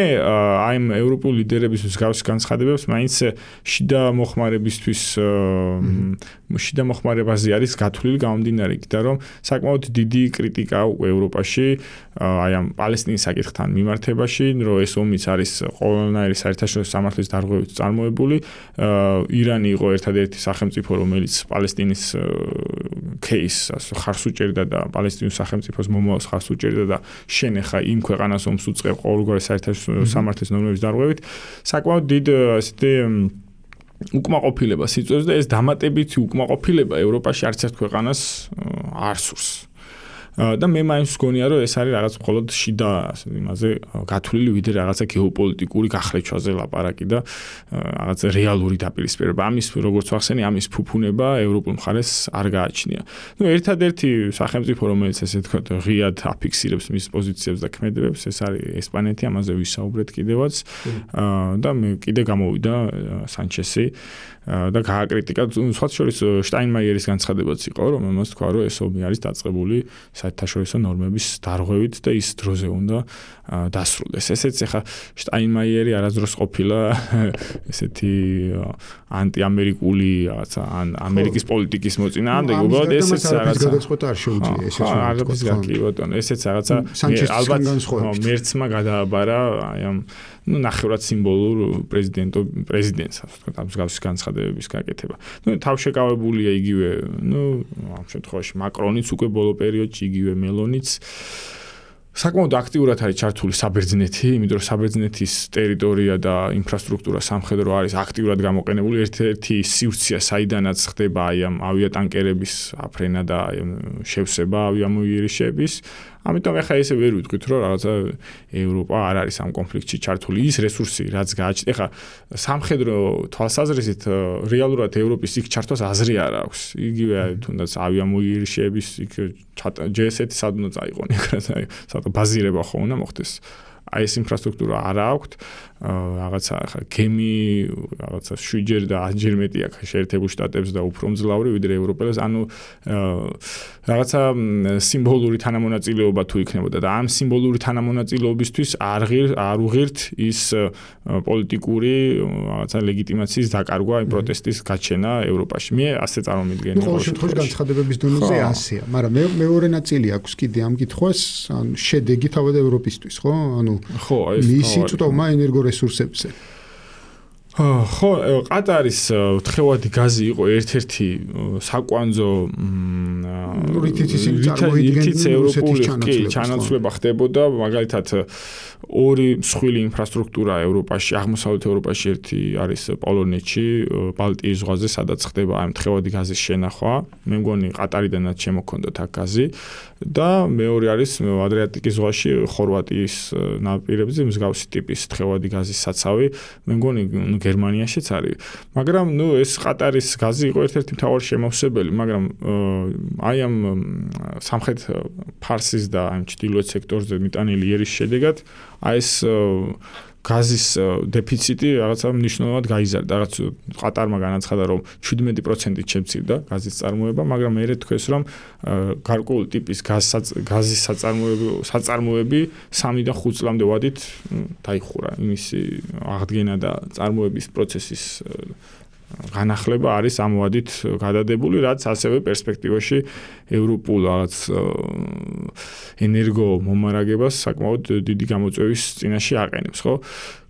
აი ამ ევროპული ლიდერების მსგავს განცხადებებს მაინც შიდა მოხმარებისთვის შიდა მოხმარებაზე არის გათვლილი გამომდინარე იქიდან რომ საკმაოდ დიდი კრიტიკა ევროპაში აი ამ პალესტინის საკითხთან მიმართებაში, რომ ეს ომიც არის ყველანაირი საერთაშორისო სამართლის დარღვევით წარმოებული. ირანი იყო ერთადერთი სახელმწიფო, რომელიც პალესტინის кейსს ხარს უჭერდა და პალესტინის სახელმწიფოს მომავალს ხარს უჭერდა და შენ ახლა იმ ქვეყანას ომს უწყებ ყოველგვარი საერთაშორისო სამართლის ნორმების დარღვევით. საკმაოდ დიდ ასეთი უკმაყოფილებას იწვევს და ეს დამატებითი უკმაყოფილება ევროპაში არც ერთ ქვეყანას არ სურს. და მე მაინც გონია რომ ეს არის რაღაც მხოლოდ შიდა იმაზე გათვლილი ვიდრე რაღაცა გეოპოლიტიკური გახლეჩვაზე ლაპარაკი და რაღაც რეალური დაპირისპირება. ამის როგორც ვახსენე, ამის ფუფუნება ევროპულ მხარეს არ გააჩნია. ნუ ერთადერთი სახელმწიფო რომელიც ესე ვთქვათ ღიად აფიქსირებს მის პოზიციებს და ქმედებებს, ეს არის ესპანეთი, ამაზე ვისაუბრეთ კიდევაც. და მე კიდე გამოვიდა სანჩესი და გააკრიტიკა სხვა შორის შტაინმაიერის განცხადებაც იყო, რომ მას თქვა, რომ ეს ომი არის დაწყებული საერთაშორისო ნორმების დარღვევით და ის დროზე უნდა დასრულდეს. ესეც ახლა შტაინმაიერი არასდროს ყოფილა ესეთი ანტიამერიკული რაღაცა ან ამერიკის პოლიტიკის მოწინააღმდეგე, უბრალოდ ესეც რაღაცა გადაწყვეტა არ შეუძლია ესეც არაფერს გაკი ბატონო, ესეც რაღაცა ალბათ მერცმა გადააბარა აი ამ ну ნახევრად სიმბოლურ პრეზიდენტს ასე ამ მსგავსი განცხადებების გაკეთება. ну თავშეკავებულია იგივე, ну ამ შემთხვევაში მაკრონიც უკვე ბოლო პერიოდში, იგივე მელონიც საკმაოდ აქტიურად არის ჩართული საბერძნეთი, იმიტომ რომ საბერძნეთის ტერიტორია და ინფრასტრუქტურა სამხედრო არის აქტიურად გამოყენებული. ერთ-ერთი სივრცეა, საიდანაც ხდება აი ამ ავიატანკერების აფრენა და შევსება ავიამოიერიშების. ამიტომ ახლა ესე ვერ ვიტყვით, რომ რაღაცა ევროპა არ არის ამ კონფლიქტში ჩართული. ის რესურსი, რაც გააჩნია, ახლა სამხედრო თვალსაზრისით რეალურად ევროპის იქ ჩართვას აზრი არ აქვს. იგივე თუნდაც ავიამოიერიშების იქ ჯესეთი სად უნდა წაიყონ, სადღაც ბაზირება ხო უნდა მოხდეს. აი ეს ინფრასტრუქტურა არ აქვს. რაღაცა ახლა გემი რაღაცა 7ჯერ და 10ჯერ მეტი აქვს შეერთებულ შტატებს და უფრო მძლავრი ვიდრე ევროპელებს. ანუ რაღაცა სიმბოლური თანამონაწილეობა თუ იქნებოდა და ამ სიმბოლური თანამონაწილეობისთვის არ უღირთ ის პოლიტიკური რაღაცა ლეგიტიმაციის დაკარგვა, აი პროტესტის გაჩენა ევროპაში. მე ასე წარმომიდგენია. ყოველ შემთხვევაში განცხადებების დონეზე ასეა, მაგრამ მეორე ნაწილი აქვს კიდე ამ კითხვას, ანუ შედეგი თავად ევროპისთვის, ხო? ანუ ხო, ეს მისი ცოტა ენერგორესურსებზე. ხო, ყატარის თხევადი გაზი იყო ერთ-ერთი საკვანძო რითიც ევროპული ჩანაცვლება ხდებოდა, მაგალითად ორი მსხვილი ინფრასტრუქტურა ევროპაში, აღმოსავლეთ ევროპაში ერთი არის პოლონეთში, ბალტიის ზღვაზე, სადაც ხდება ამ თხევადი გაზის შენახვა. მე მგონი ყატარიდანაც შემოქონდათ აქ გაზი და მეორე არის ადრიატიკის ზღვაში, ხორვატიის ნაპირებზე მსგავსი ტიპის თხევადი გაზის საცავი. მე მგონი გერმანიაშიც არის. მაგრამ ეს ყატარის გაზი იყო ერთ-ერთი მთავარი შემავსებელი, მაგრამ აი ამ სამხრეთ ფარსის და ამ ჩრდილოეთ სექტორზე მიტანილი იერიშის შედეგად აი ეს გაზის დეფიციტი რაღაცა მნიშვნელოვნად გაიზარდა. რაღაც ყატარმა განაცხადა, რომ 17%-ით შემცირდა გაზის წარმოება, მაგრამ მე თქვეს, რომ გარკვეული ტიპის გაზის საწარმოები 3 და 5 წლამდე ვადით დაიხურა იმისი აღდგენა და წარმოების პროცესის განახლება არის ამოადით გადადებული, რაც ასევე პერსპექტივაში ევროპულ რაღაც ენერგო მომარაგებას საკმაოდ დიდი გამოწვევის წინაშე აყენებს, ხო?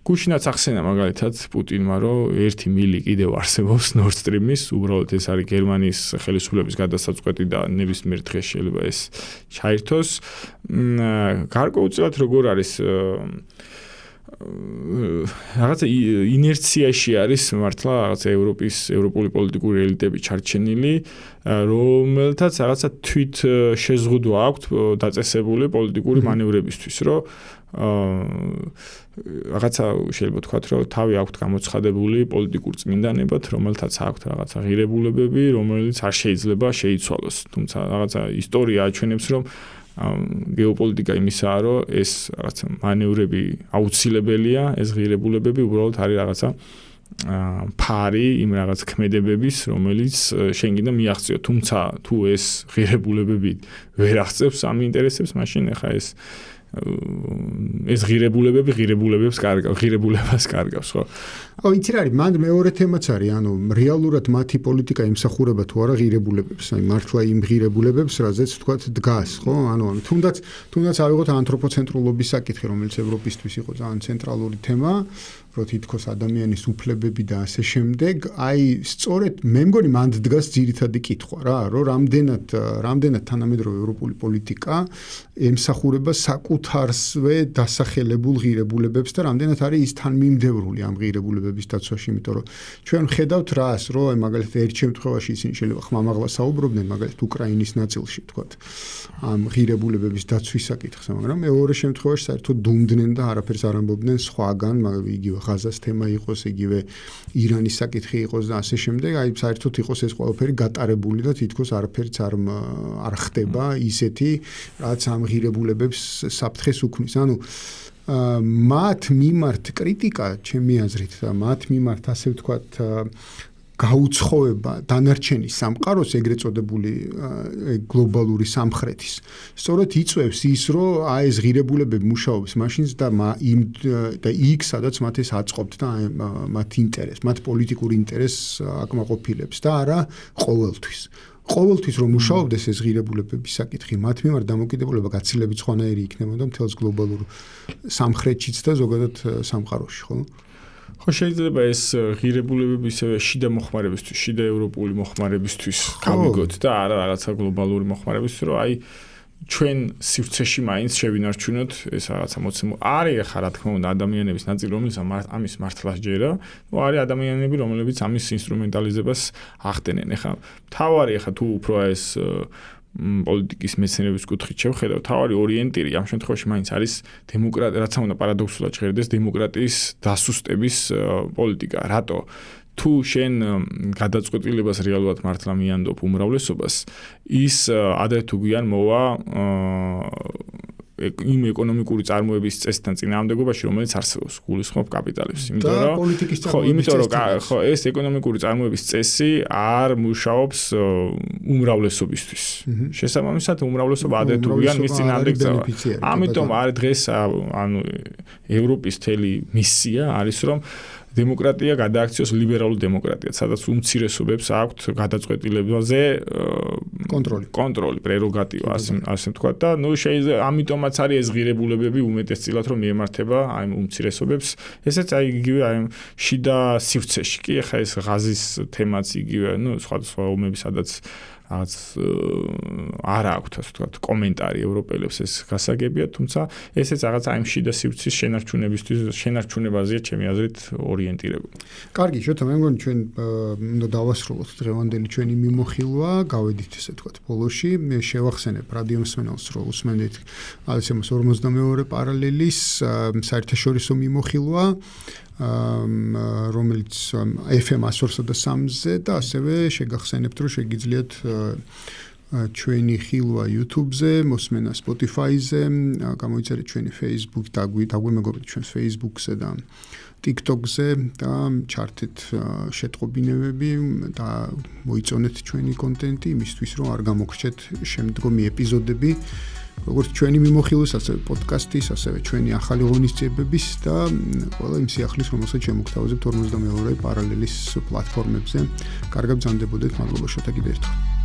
გუშინაც ახსენა მაგალითად პუტინმა, რომ 1 მილი კიდევ არსებობს Nord Stream-ის, უბრალოდ ეს არის გერმანიის ხელისუფლების გადასაწყვეტი და ნებისმიერ დღეს შეიძლება ეს ჩაირთოს. გარკვეულწილად როგორ არის რაღაცა ინერციაში არის მართლა რაღაცა ევროპული პოლიტიკური ელიტები ჩარჩენილი, რომელთაც რაღაცა თვით შეზღუდვა აქვთ დაწესებული პოლიტიკური მანევრებისთვის, რომ რაღაცა შეიძლება თქვათ, რომ თავი აქვთ გამოცხადებული პოლიტიკურ წმინდანებად, რომელთაც აქვთ რაღაცა ღირებულებები, რომელიც არ შეიძლება შეიცვალოს. თუმცა რაღაცა ისტორია აჩვენებს, რომ გეოპოლიტიკა იმისაა, რომ ეს რაღაცა მანევრები აუცილებელია, ეს ღირებულებები უბრალოდ არის რაღაცა ფარი იმ რაღაც ქმედებების, რომელიც შენ გინდა მიაღწიო. თუმცა თუ ეს ღირებულებები ვერ აღწევს ამ ინტერესებს, მაშინ ახლა ეს ღირებულებას კარგავს, ხო? იცი რა არის, მან მეორე თემაც არის, ანუ რეალურად მათი პოლიტიკა იმსახურება თუ არა ღირებულებებს, აი მართლა იმ ღირებულებებს, რაზეც თქვათ დგას, ხო? ანუ თუნდაც ავიღოთ ანთროპოცენტრულობის საკითხი, რომელიც ევროპისთვის იყო ძალიან ცენტრალური თემა, რო თითქოს ადამიანის უფლებები და ასე შემდეგ, აი სწორედ მე მგონი მანდ დგას ძირითადი კითხვა რა, რომ რამდენად თანამედროვე ევროპული პოლიტიკა ემსახურება საკუთარსვე დასახელებულ ღირებულებებს და რამდენად არის ის თანმიმდევრული ამ ღირებულებების დაცვაში, იმიტომ რომ ჩვენ ხედავთ რას, რომ მაგალითად ერთ შემთხვევაში ისინი შეიძლება ხმამაღლა საუბრობდნენ, მაგალითად უკრაინის ნაწილში, თქვათ, ამ ღირებულებების დაცვის საკითხზე, მაგრამ მეორე შემთხვევაში საერთოდ დუმდნენ და არაფერს არ ამბობდნენ სხვაგან, იგივე ღაზას თემა იყოს, იგივე ირანის საკითხი იყოს და ასე შემდეგ, აი საერთოდ იყოს ეს ყველაფერი გატარებული და თითქოს არაფერიც არ ხდება ისეთი, რაც ამ ღირებულებებს საფრთხეს უქმნის. ანუ მათ მიმართ კრიტიკა, ჩემი აზრით და მათ მიმართ ასე ვთქვათ გაუცხოება დანარჩენი სამყაროს ეგრეთ წოდებული გლობალური სამხრეთის. სწორედ იწვევს ის, რომ აი ეს ღირებულებები მუშაობს მაშინს და იქ, სადაც მათ ეს აწყობთ და მათ ინტერესს, მათ პოლიტიკურ ინტერესს აკმაყოფილებს და არა ყოველთვის. ყოველთვის რომ მუშაობდეს ეს ღირებულებების საკითხი, მათ მიმართ დამოკიდებულება გაცილებით სხვანაირი იქნებოდა მთელს გლობალურ სამხრეთშიც და ზოგადად სამყაროში, ხო? ხო, შეიძლება ეს ღირებულებები ისევე შიდა მოხმარებისთვის, შიდა ევროპული მოხმარებისთვის გავიგოთ და არა რაღაცა გლობალური მოხმარებისთვის, რომ აი ჩვენ სივრცეში მაინც შევინარჩუნოთ ეს რაღაცა მოცემული. არის ახლა რა თქმა უნდა ადამიანების ნაწილი, რომელიც ამის მართლა ჯერა, არის ადამიანები, რომლებიც ამის ინსტრუმენტალიზებას ახდენენ. ახლა თავარი ახლა თუ უფრო ეს პოლიტიკის მეცნიერების კუთხით შევხედავ, თავარი ორიენტირი ამ შემთხვევაში მაინც არის დემოკრატია, რაც უნდა პარადოქსულად ჟღერდეს დემოკრატიის დასუსტების პოლიტიკა. რატო? თუ შენ გადაწყვეტილებას რეალურად მართლა მიანდობ უმრავლესობას, ის ადრე თუ გვიან მოვა იმ ეკონომიკური წარმოების წესთან წინააღმდეგობაში, რომელიც არსებობს, გულისხმობ კაპიტალიზმს. იმიტომ რომ ეს ეკონომიკური წარმოების წესი არ მუშაობს უმრავლესობისთვის. შესაბამისად, უმრავლესობა ადრე თუ გვიან მის წინააღმდეგ გზავა. ამიტომ არის დღეს ანუ ევროპის მთელი მისია არის, რომ დემოკრატია გადააქციოს ლიბერალურ დემოკრატიად, სადაც უმცირესობებს აქვთ გადაწყვეტილებაზე კონტროლი, პრეროგატივა, ასე ვთქვათ და შეიძლება ამიტომაც არის ეს ღირებულებები უმეტესწილად რომ მიემართება აი უმცირესობებს, ესეც აი იგივე აი შიდა სივრცეში. კი, ახლა ეს ღაზის თემაც იგივე, სხვა ომები, სადაც რაც არ აქვთ, ასე ვთქვათ, კომენტარი ევროპელებს ეს გასაგებია, თუმცა ესეც რაღაც აი შიდა სივრცის შენარჩუნებაზეა ჩემი აზრით ორიენტირებული. კარგი, შოთა, მე მგონი ჩვენ უნდა დავასრულოთ დღევანდელი ჩვენი მიმოხილვა, გავედით ესე ვთქვათ ბოლოში, მე შევახსენებ რადიო მსმენელს, რომ უსმენდით ალესემოს 52 პარალელის საერთაშორისო მიმოხილვა, რომელიც FM 103-ზე და ასევე შეგახსენებთ, რომ შეგიძლიათ ჩვენი ხილვა YouTube-ზე, მოსმენა Spotify-ზე, გამოიწერეთ ჩვენი Facebook, დაგვიმეგობრეთ ჩვენს Facebook-ზე და TikTok-ზე და ჩართეთ შეტყობინებები და მოიწონეთ ჩვენი კონტენტი იმისთვის, რომ არ გამოგრჩეთ შემდგომი ეპიზოდები, როგორც ჩვენი მიმოხილვის, ასევე პოდკასტის, ასევე ჩვენი ახალი ღონისძიებების და ყველა იმ სიახლის, რომელსაც შემოგთავაზებთ 42 პარალელის პლატფორმებზე. კარგად ბრძანდებოდეთ, მადლობა შოთა კიდევ ერთხელ.